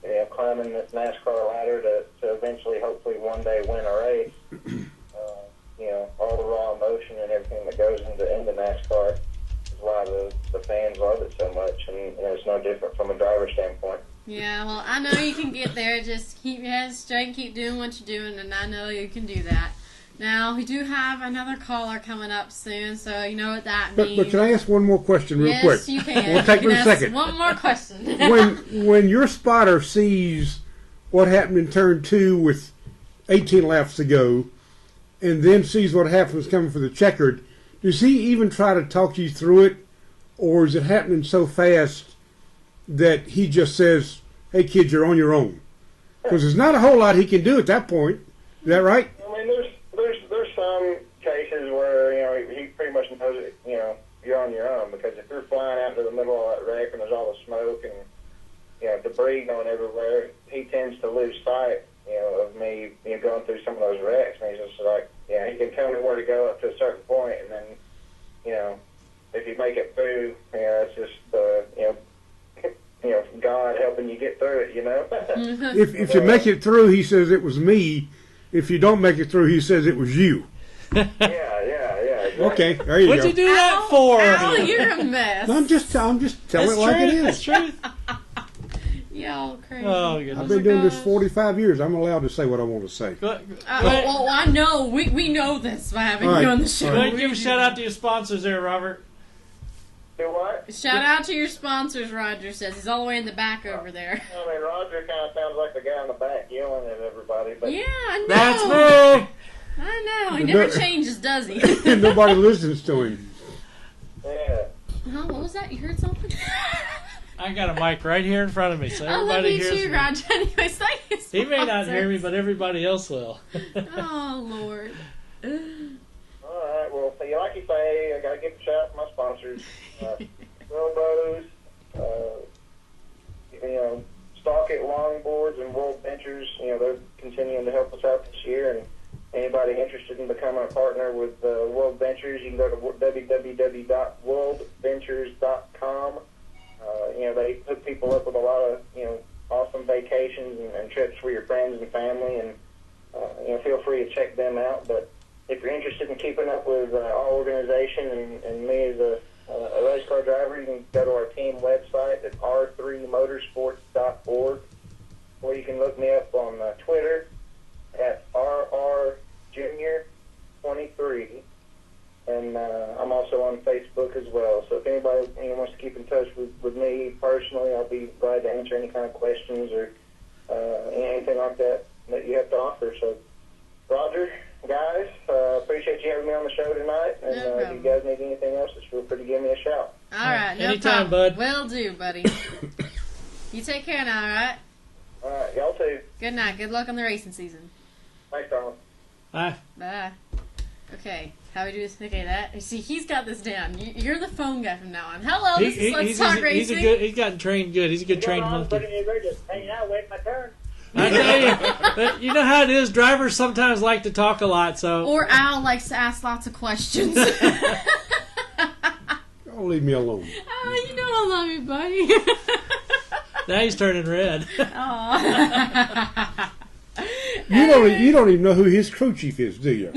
And climbing this NASCAR ladder to eventually, hopefully, one day win a race. All the raw emotion and everything that goes into NASCAR is why the fans love it so much, and it's no different from a driver standpoint. Yeah, well, I know you can get there. Just keep your head straight and keep doing what you're doing, and I know you can do that. Now, we do have another caller coming up soon, so you know what that means. But can I ask one more question real quick? Yes, you can. We'll take You it in a can ask second. one more question. when your spotter sees what happened in turn 2 with 18 laps to go, and then sees what happens coming for the checkered, does he even try to talk you through it, or is it happening so fast that he just says, "Hey, kid, you're on your own"? Because there's not a whole lot he can do at that point. Is that right? I mean, there's some cases where he pretty much knows it. You're on your own, because if you're flying out into the middle of that wreck and there's all the smoke and debris going everywhere, he tends to lose sight of me going through some of those wrecks. And he's just like, he can tell me where to go up to a certain point, and then if you make it through, it's just God helping you get through it. If you make it through, he says it was me. If you don't make it through, he says it was you. Yeah, exactly. Okay, there you What'd go. you do that for? Al, you're a mess. No, I'm just telling it like it is. That's truth. Y'all crazy. Oh, goodness. I've been doing this 45 years. I'm allowed to say what I want to say. Well, I know. We know this by having All right. you on the show. Go ahead and give a shout out to your sponsors there, Robert. Do what? Shout out to your sponsors, Roger says. He's all the way in the back over there. I mean, Roger kind of sounds like the guy in the back yelling at everybody. But Yeah, I know. That's me. I know. He never changes, does he? And nobody listens to him. Yeah. Huh? What was that? You heard something? I got a mic right here in front of me, so I love everybody you hears too, me. Roger. Anyways, thank you. He may not hear me, sponsors. but everybody else will. Oh, Lord. All right. Well, like you say, I got to give a shout out to my sponsors. Wilbo's, Stockett Longboards and World Ventures. They're continuing to help us out this year. And anybody interested in becoming a partner with World Ventures, you can go to www.worldventures.com. They hook people up with a lot of awesome vacations and trips for your friends and family, and feel free to check them out. But if you're interested in keeping up with our organization and me as a race car driver, you can go to our team website at r3motorsports.org, or you can look me up on Twitter at rrjr23, and I'm also on Facebook as well. So if anybody wants to keep in touch with me personally, I'll be glad to answer any kind of questions or anything like that you have to offer. So, Roger, guys, appreciate you having me on the show tonight. And if you guys need anything else, just feel free to give me a shout. All right. No Anytime, problem. bud. Will do, buddy. You take care now, all right? All right, y'all too. Good night. Good luck on the racing season. Thanks, darling. Bye. Bye. Okay. How we do this? Okay, see, he's got this down. You're the phone guy from now on. Hello, this is Let's Talk Racing. He's gotten trained good. He's a good trained monkey. Just hanging out, waiting my turn. I tell you, but you know how it is. Drivers sometimes like to talk a lot, so. Or Al likes to ask lots of questions. Oh, leave me alone. Oh, you know I love you, buddy. Now he's turning red. Aw. You don't even know who his crew chief is, do you?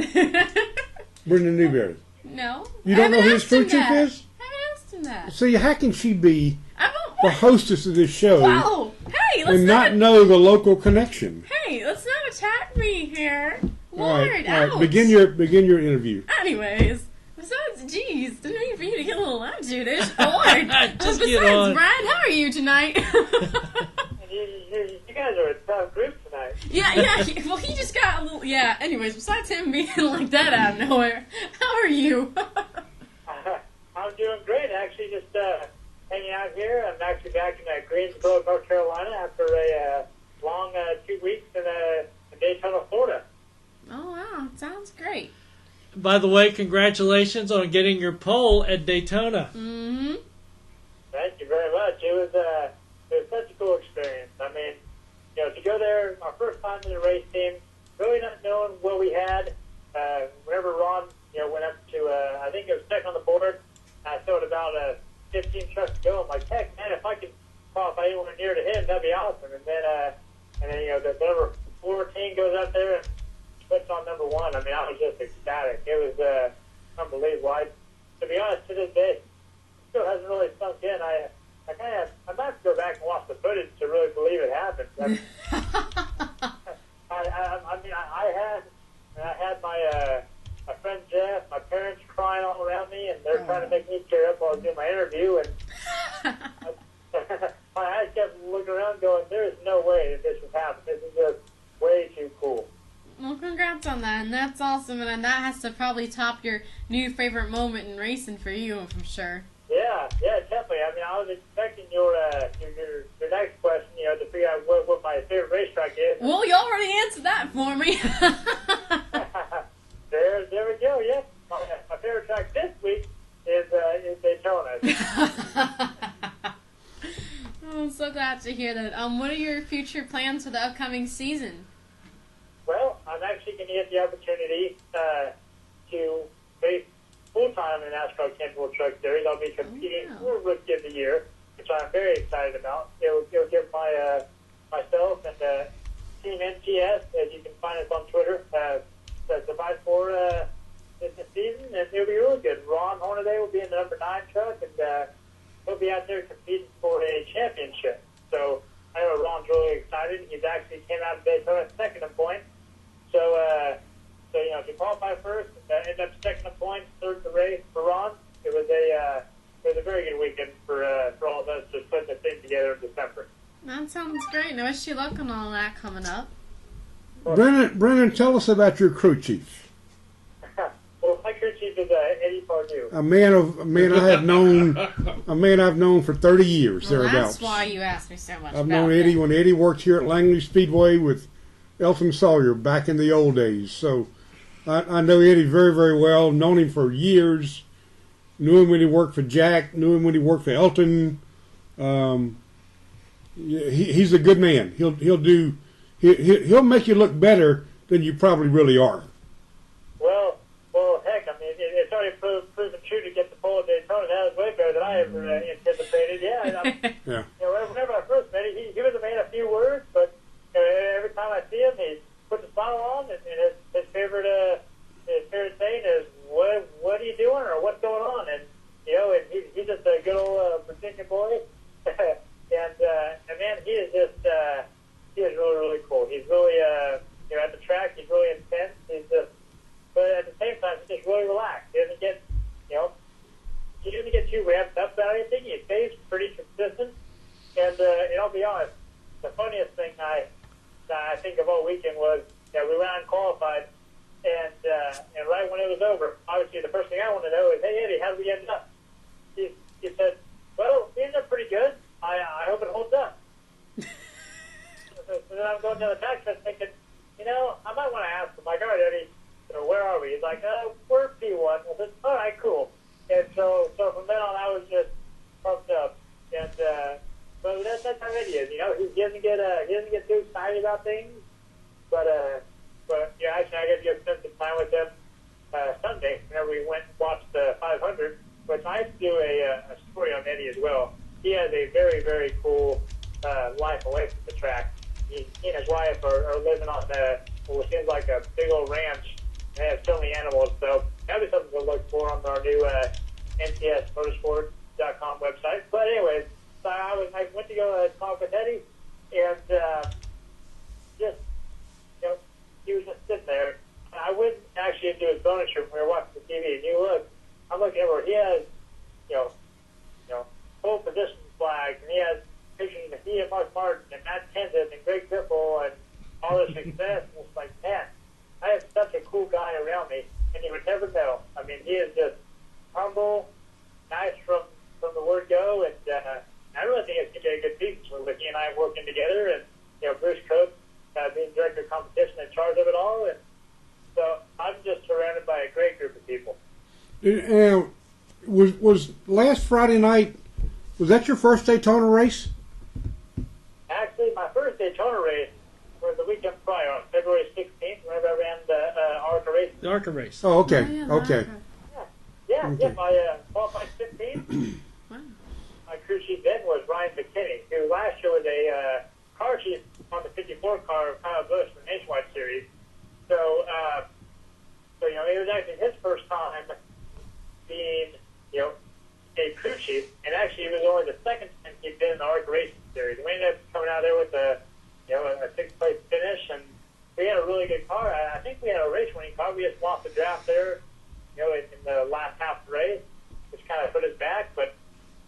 Brennan Newberry. No. You don't know who his crew him chief that. is? I haven't asked him that. See, how can she be I the hostess of this show Whoa! Hey, let's and not know the local connection? Hey, let's not attack me here. All Lord, right. ouch. Begin your interview. Anyways, besides, geez, didn't mean for you to get a little attitude-ish. Lord. Just Besides, get on. Brian, how are you tonight? You guys are a tough group tonight. Yeah. Well, he just got a little. Yeah. Anyways, besides him being like that out of nowhere, how are you? I'm doing great. Actually, just hanging out here. I'm actually back in Greensboro, North Carolina, after a long 2 weeks in Daytona, Florida. Oh wow, sounds great. By the way, congratulations on getting your pole at Daytona. Mm-hmm. Thank you very much. It was such a cool experience. I mean, to go there, our first time in the race team, really not knowing what we had. Whenever Ron, went up to, I think it was second on the board, I thought about 15 trucks to go. I'm like, heck, man, if I could qualify anywhere near to him, that'd be awesome. And then the number 14 goes up there and puts on number 1. I mean, I was just ecstatic. It was unbelievable. To be honest, to this day, it still hasn't really sunk in. I I might have to go back and watch the footage to really believe it happened. I had my friend Jeff, my parents crying all around me, and they're trying to make me tear up while I was doing my interview, and my eyes kept looking around going, there is no way that this would happen. This is just way too cool. Well, congrats on that, and that's awesome, and that has to probably top your new favorite moment in racing for you, I'm sure. Yeah, definitely. I mean, I was expecting your next question, to figure out what my favorite racetrack is. Well, you already answered that for me. There we go. Yeah, my favorite track this week is Daytona. I'm so glad to hear that. What are your future plans for the upcoming season? Well, I'm actually going to get the opportunity to race full-time in the NASCAR Camping World Truck Series. I'll be competing for Rookie of the Year, which I'm very excited about. It'll give myself and Team NTS, as you can find us on Twitter, to fight for this season, and it'll be really good. Ron Hornaday will be in the number 9 truck, and he'll be out there competing for a championship. So I know Ron's really excited. He's actually came out of Daytona second in points. So to qualify first, end up second in points, third the race for Ron. It was a very good weekend for all of us just putting this thing together in December. That sounds great. And I wish you luck on all that coming up. Brennan, tell us about your crew chief. Well, my crew chief is Eddie Pardue. A man I've known for 30 years, Well, thereabouts. that's why you asked me so much I've about known Eddie that. when Eddie worked here at Langley Speedway with Elton Sawyer back in the old days. So I know Eddie very, very well. Known him for years. Knew him when he worked for Jack. Knew him when he worked for Elton. He's a good man. He'll make you look better than you probably really are. Well, heck, I mean, it's already proven true to get the pole at Daytona. That was way better than I ever anticipated. Yeah. Whenever I first met him, he was a man of few words, but every time I see him, he puts a smile on, and his favorite saying is, "What are you doing?" or "What's going on?" And he's just a good old Virginia boy, and man, he is really, really cool. He's really at the track, he's really intense. But at the same time, he's just really relaxed. He doesn't get too ramped up about anything. He stays pretty consistent. And I'll be honest, the funniest thing I think of all weekend was that we went out and qualified, and right when it was over, obviously the first thing I want to know is, hey Eddie, how did we end up? He said, well, we ended up pretty good. I hope it holds up. So then I'm going down the track thinking, I might want to ask him, like, all right, Eddie, where are we? He's like, we're P1. I said, all right, cool. And so from then on, I was just pumped up. And but that's how Eddie is. He doesn't get too excited about things. But actually, I got to spend some time with him Sunday. Whenever we went and watched the 500, which I have to do a story on Eddie as well. He has a very, very cool life away from the track. He and his wife are living on what seems like a big old ranch. They have so many animals, so that'll be something to look for on our new ntsmotorsport.com website. But anyways, so I went to go talk with Eddie, and he was just sitting there. I went actually into his bonus room when we were watching the TV, and I'm looking over. He has, full position flags, and he has pictures of he and Mark Martin and Matt Kenseth and Greg Biffle and all this success. And it's like, man, I have such a cool guy around me, and you would never know. I mean, he is just humble, nice from the word go, and I really think it's going to be a good season with he and I working together, and Bruce Coates being director of competition in charge of it all, and so I'm just surrounded by a great group of people. Was last Friday night? Was that your first Daytona race? Actually, my first Daytona race was the weekend prior, on February 16th, whenever I ran the ARCA race. The ARCA race. Oh, okay. Okay. Yeah, I qualified 15th. My crew chief then was Ryan McKinney, who last year was a car chief on the 54 car of Kyle Busch for the Nationwide Series. So it was actually his first time being, a crew chief, and actually it was only the second time he he'd been in the ARC Racing Series. We ended up coming out there with a 6th place finish, and we had a really good car. I think we had a race-winning car. We just lost the draft there, in the last half of the race, which kind of put us back. But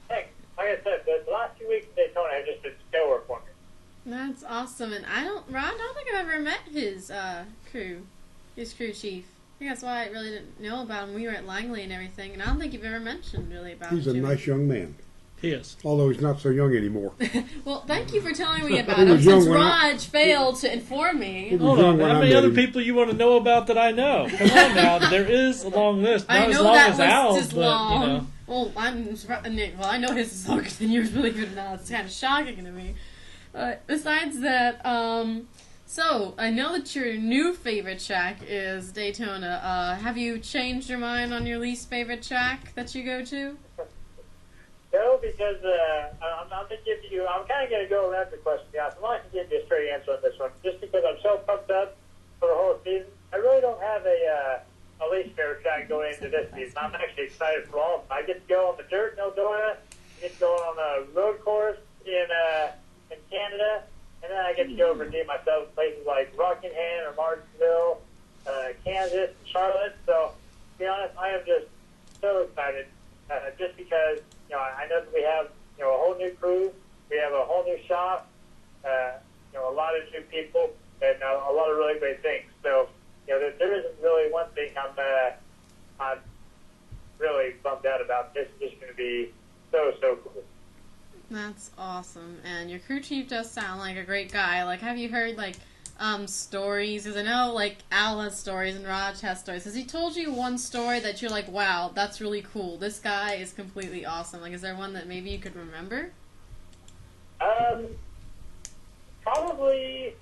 heck, like I said, the last 2 weeks in Daytona have just been stellar for me. That's awesome. And Ron, I don't think I've ever met his crew chief. I think that's why I really didn't know about him. We were at Langley and everything, and I don't think you've ever mentioned really about him. He's a nice young man. He is. Although he's not so young anymore. Well, thank you for telling me about him, since Raj failed to inform me. Hold on, how many other people you want to know about that I know? Come on now, there is a long list. Not I know as long that as list Al's, is but, long. you know. Well, I know his is longer than yours, believe it or not. It's kind of shocking to me. Besides that, so I know that your new favorite track is Daytona. Have you changed your mind on your least favorite track that you go to? No, because I'm kind of going to go around the question. Yeah, I'm not going to give you a straight answer on this one, just because I'm so pumped up for the whole season. I really don't have a least favorite track going into this season. I'm actually excited for all of them. I get to go on the dirt in Eldora, I get to go on a road course in Canada, and then I get to go redeem myself in places like Rockingham or Martinsville, Kansas, and Charlotte. So, to be honest, I am just so excited, just because I know that we have a whole new crew, we have a whole new shop, a lot of new people, and a lot of really great things. So, there isn't really one thing I'm really bummed out about. This is just going to be so cool. That's awesome. And your crew chief does sound like a great guy. Like, have you heard, stories? Because I know, Al has stories and Raj has stories. Has he told you one story that you're like, wow, that's really cool. This guy is completely awesome. Is there one that maybe you could remember? Probably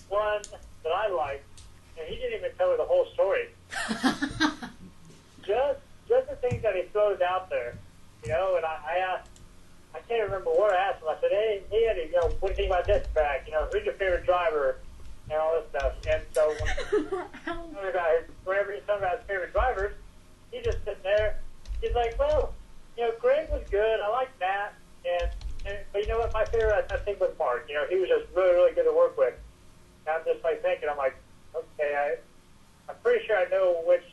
one that I liked, and he didn't even tell me the whole story. just the things that he throws out there, and I asked, I can't remember what I asked him. I said, hey Eddie, what do you think about this track? Who's your favorite driver? And all this stuff. And so whenever he's talking about his favorite drivers, he's just sitting there. He's like, well, Greg was good. I like that. But you know what? My favorite, I think, was Mark. He was just really, really good to work with. And I'm just thinking, I'm like, okay, I'm pretty sure I know which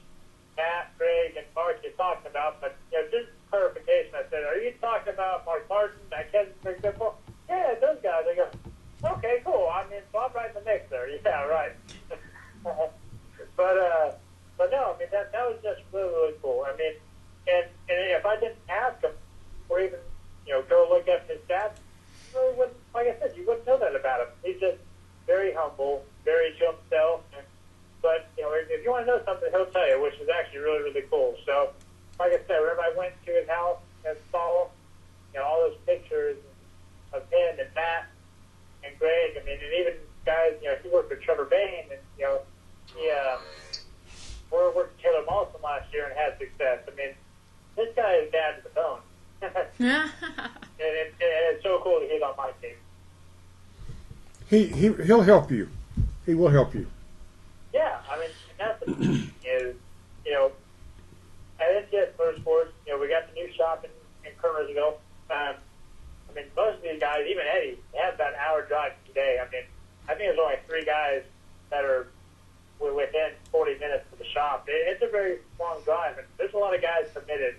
Matt, Greg, and Mark you're talking about. But just clarification, I said, are you talking about Mark Martin, Kevin, for example? Yeah, those guys. I go, okay, cool. So I'm right in the mix there. Yeah, right. But no, that was just really, really cool. And if I didn't ask him, or even, go look up his stats, you really wouldn't, like I said, you wouldn't know that about him. He's just very humble, very to himself. But, if you want to know something, he'll tell you, which is actually really, really cool. So, like I said, whenever I went to his house and saw, all those pictures of him and Matt and Greg, and even guys, he worked with Trevor Bain, and, he worked with Taylor Mawson last year and had success. This guy is dad to the bone. and it's so cool that he's on my team. He'll help you. He will help you. Yeah, that's the thing is, at NCS Motorsports, we got the new shop in Kernersville. Most of these guys, even Eddie, they have about an hour drive today. I think there's only 3 guys that are within 40 minutes of the shop. It's a very long drive, and there's a lot of guys committed.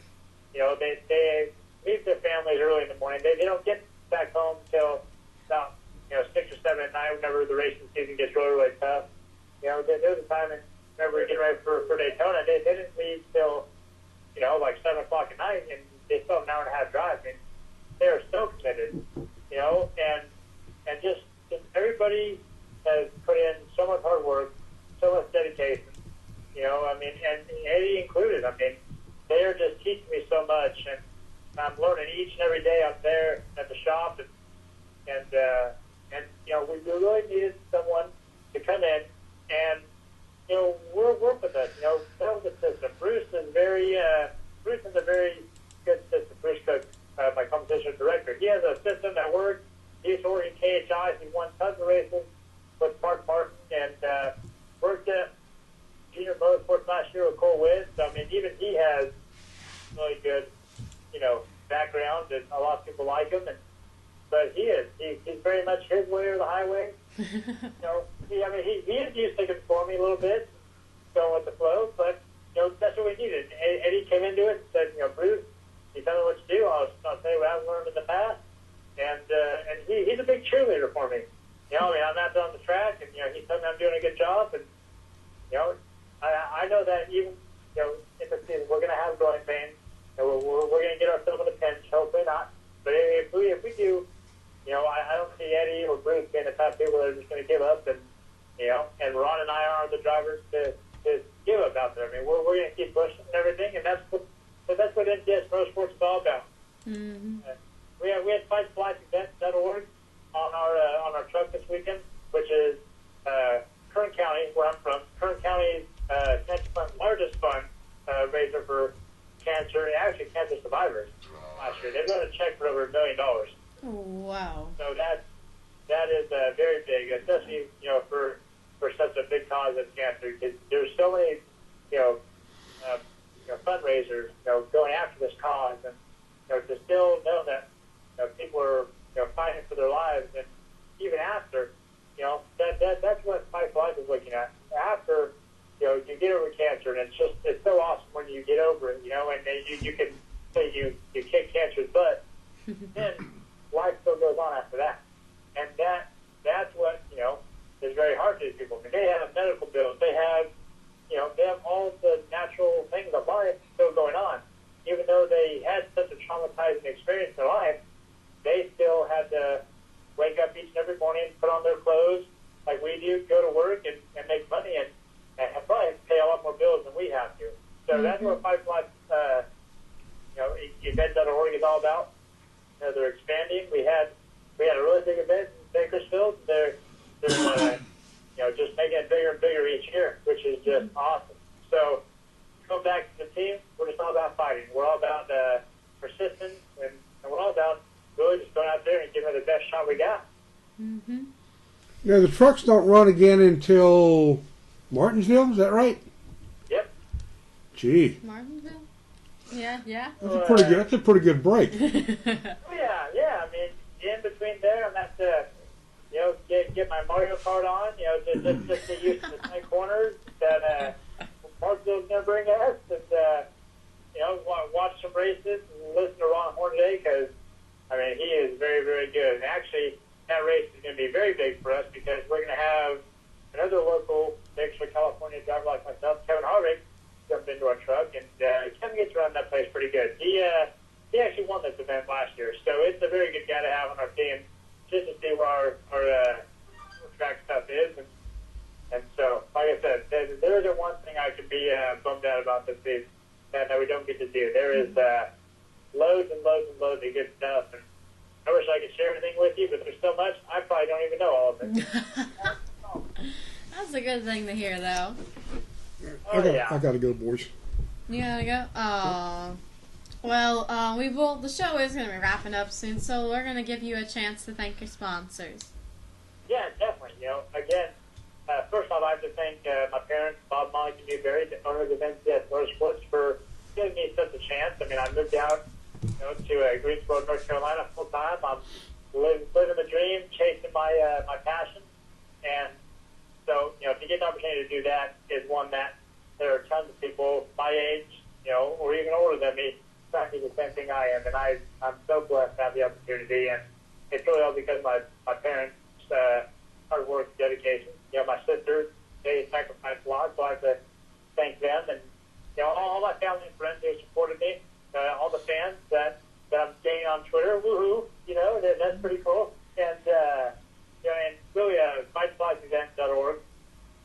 They leave their families early in the morning. They don't get back home till about 6 or 7 at night whenever the racing season gets really, really tough. There was a time whenever we were getting ready for Daytona, they didn't leave till 7 o'clock at night, and they still have an hour and a half drive. They are so committed, and just everybody has put in so much hard work, so much dedication, and Eddie included. They are just teaching me so much, and I'm learning each and every day up there at the shop, and we really needed someone to come in and work with us. Build the system. Bruce is a very good system. Bruce Cook, my competition director, he has a system that works. He used to work in KHI. He won tons of races with Mark Martin, and worked at Junior Motorsports last year with Cole Witt. So even he has really good, background, and a lot of people like him. And but he is. He's very much his way or the highway. He is used to it for me a little bit, going with the flow, but that's what we needed. Eddie came into it and said, Bruce, you tell me what to do. I'll tell you what I've learned in the past, and he's a big cheerleader for me. I'm out there on the track, and he tells me I'm doing a good job, and I know that even in the season we're going to have growing pains, and we're going to get ourselves in a pinch. Hopefully not, but if we do, I don't see Eddie or Bruce being the type of people that are just going to give up, and and Ron and I are the drivers to give up out there. I mean, we're going to keep pushing and everything, and that's what NTS Motorsports is all about. Mm-hmm. We had FightFlyEvents.org on our truck this weekend, which is Kern County, where I'm from. Kern County's cancer fund, largest fund raiser for cancer survivors last year. They've got a check for over $1 million. Wow. So that is very big, especially for such a big cause of cancer. There's so many fundraisers going after this cause, and to still know that people are fighting for their lives, and even after that's what Fight for Life is looking at. After you get over cancer, and it's so awesome when you get over it, and you can say you kick cancer's butt, then life still goes on after that. And that's what is very hard to these people. I mean, they have medical bills, they have all the natural things of life still going on. Even though they had such a traumatizing experience in life, they still had to wake up each and every morning, put on their clothes like we do, go to work and make money, and probably pay a lot more bills than we have to. So that's what Fight for Life, event.org is all about. They're expanding. We had a really big event in Bakersfield. They're just making it bigger and bigger each year, which is just awesome. So going back to the team, we're just all about fighting. We're all about persistence, and we're all about really just going out there and giving it the best shot we got. Mm-hmm. Now, the trucks don't run again until Martinsville, is that right? Yep. Gee. Martinsville? Yeah. That's a pretty good break. Yeah. I mean, in between there, I'm at the get my Mario Kart on, just get used to the tight corners that Martinsville's going to bring us, and watch some races and listen to Ron Horn today, because I mean, he is very, very good. And actually, that race is going to be very big for us, because we're going to have another local Bakersfield, California driver like myself, Kevin Harvick, jump into our truck, and Kevin gets around that place pretty good. He actually won this event last year, so it's a very good guy to have on our team, just to see where our track stuff is. And so, like I said, there isn't one thing I could be bummed out about this season that we don't get to do. There is loads and loads and loads of good stuff, and I wish I could share everything with you, but there's so much, I probably don't even know all of it. That's a good thing to hear, though. I gotta go, boys. You gotta go? Oh. Well, the show is going to be wrapping up soon, so we're going to give you a chance to thank your sponsors. Yeah, definitely. Again, first I'd like to thank my parents, Bob and Monica Newberry, the owners of NTS Motorsports, for giving me such a chance. I mean, I moved out to Greensboro, North Carolina full time. I'm living the dream, chasing my passion. And so, to get an opportunity to do that is one that there are tons of people my age, or even older than me, trying to do the same thing I am. And I'm so blessed to have the opportunity. And it's really all because of my parents' hard work, dedication. My sisters, they sacrificed a lot, so I have to thank them. And, all my family and friends who supported me, all the fans that I'm gaining on Twitter, woohoo, that's pretty cool. And, and really, FightFlyEvents.org,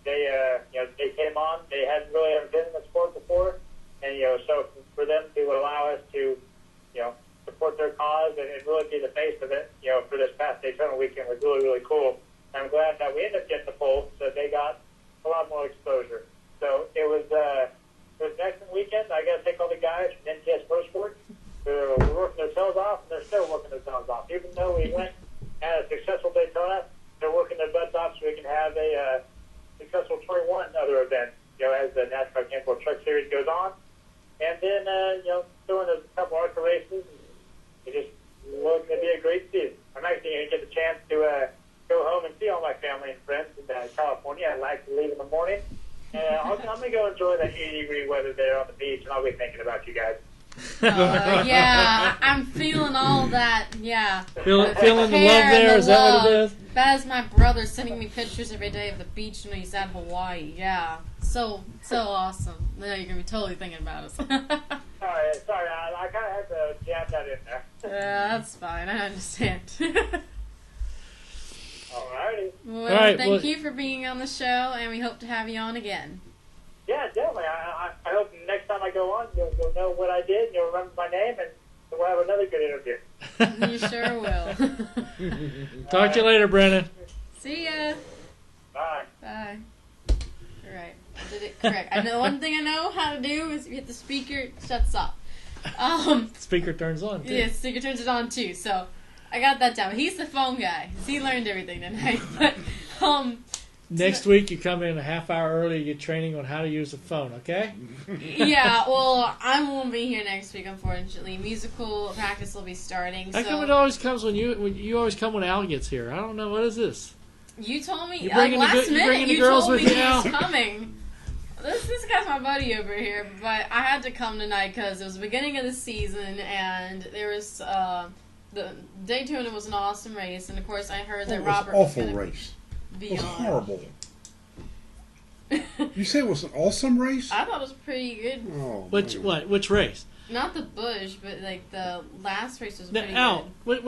they came on, they hadn't really ever been in the sport before, and, so for them to allow us to, support their cause and really be the face of it, for this past Daytona weekend was really, really cool. And I'm glad that we ended up getting the poll, so they got a lot more exposure. So it was an excellent weekend. I got to thank all the guys from NTS Motorsports who were working their tails off, and they're still working their tails off. Even though we went at a successful Daytona, they're working their butts off so we can have a successful 21 other events, as the NASCAR Camp World Truck Series goes on. And then, doing a couple ARCA races, and just well, it's going to be a great season. I'm actually going to get the chance to go home and see all my family and friends in California. I like to leave in the morning. And I'm going to go enjoy that 80-degree weather there on the beach, and I'll be thinking about you guys. Yeah, I'm feeling all that. Yeah. Feeling the love there? Is that what it is? That is my brother sending me pictures every day of the beach when he's at Hawaii. Yeah. So awesome. Now you're going to be totally thinking about us. Sorry, I kind of had to jam that in there. Yeah, that's fine. I understand. Alrighty. Well, thank you for being on the show, and we hope to have you on again. Yeah, definitely. I hope next time I go on, you'll know what I did, and you'll remember my name, and we'll have another good interview. You sure will. Talk to you later, Brennan. See ya. Bye. Bye. All right. I did it correct. I know one thing I know how to do is if you hit the speaker, it shuts off. Speaker turns on, too. Yeah, speaker turns it on, too. So I got that down. He's the phone guy. He learned everything tonight. But, next week, you come in a half hour early, you get training on how to use the phone, okay? Yeah, well, I won't be here next week, unfortunately. Musical practice will be starting. How come it always comes when you always come when Al gets here? I don't know. What is this? You told me you last minute. bringing the You girls told me with he you now? was coming. This guy's my buddy over here, but I had to come tonight because it was the beginning of the season, and there was the Daytona was an awesome race, and of course I heard that Robert was awful gonna race. be It was on. horrible. You say it was an awesome race? I thought it was pretty good. Oh, Which race? Not the Bush, but like the last race was Now, pretty Al, good.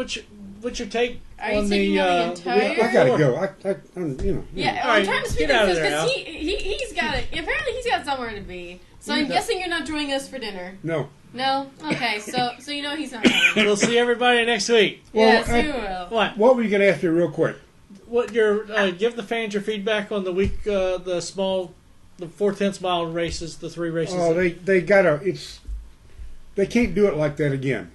what's your take Are you on taking the? on the entire? I gotta go. I'm, you know. Yeah, All I'm right, trying to speak get out this of there, because Al. he's got it. Apparently, he's got somewhere to be. So I'm guessing you're not joining us for dinner. No. No. Okay. So you know he's not coming. We'll see everybody next week. Yes, you will. What were you gonna ask me real quick? What your give the fans your feedback on the week, the 4/10 mile races, the 3 races. Oh, they gotta. They can't do it like that again.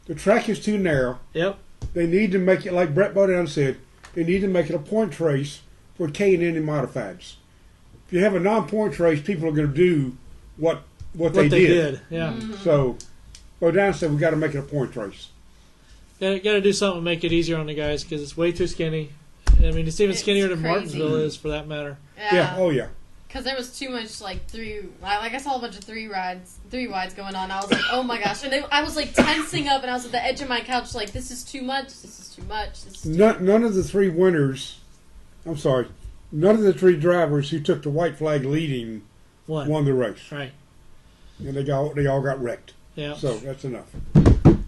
The track is too narrow. Yep. They need to make it like Brett Bowdoin said. They need to make it a points race for K&N and modifieds. If you have a non-points race, people are going to do what they did. Yeah. Mm-hmm. So Bowdoin said we got to make it a points race. Got to do something to make it easier on the guys because it's way too skinny. I mean, it's even skinnier than crazy. Martinsville is, for that matter. Yeah. Oh yeah. Because there was too much like I saw a bunch of three wides going on. I was like, oh my gosh, and I was like tensing up, and I was at the edge of my couch like, this is too much. This is too much. This is too much. None of the 3 winners. I'm sorry. None of the 3 drivers who took the white flag leading won the race. Right. And they all got wrecked. Yeah. So that's enough.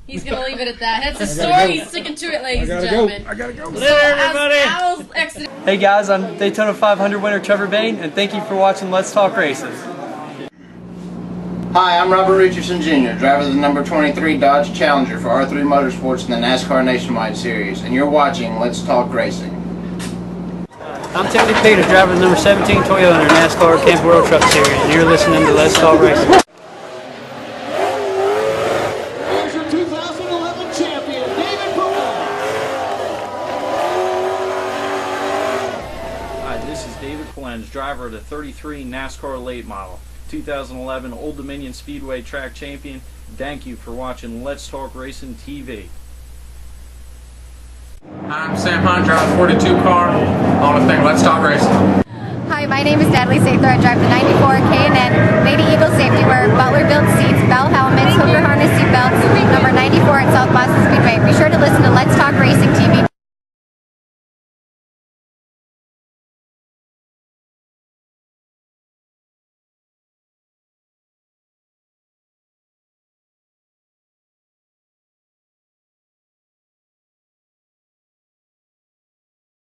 He's gonna leave it at that. That's his I gotta story. go. He's sticking to it, ladies I and gotta gentlemen. go. I gotta go. Later, everybody. Hey guys, I'm Daytona 500 winner Trevor Bain, and thank you for watching Let's Talk Races. Hi, I'm Robert Richardson Jr., driver of the number 23 Dodge Challenger for R3 Motorsports in the NASCAR Nationwide Series, and you're watching Let's Talk Racing. I'm Timothy Peters, driver of the number 17 Toyota NASCAR Camp World Truck Series, and you're listening to Let's Talk Racing. Here's your 2011 champion, David Brown. Hi, this is David Polenz, driver of the 33 NASCAR Late Model, 2011 Old Dominion Speedway Track Champion. Thank you for watching Let's Talk Racing TV. I'm Sam Hunt, drive 42 car on the thing Let's Talk Racing. Hi, my name is Natalie Sather. I drive the 94 K&N Lady Eagle Safety Wear, Butler built seats, bell helmets, hooker harness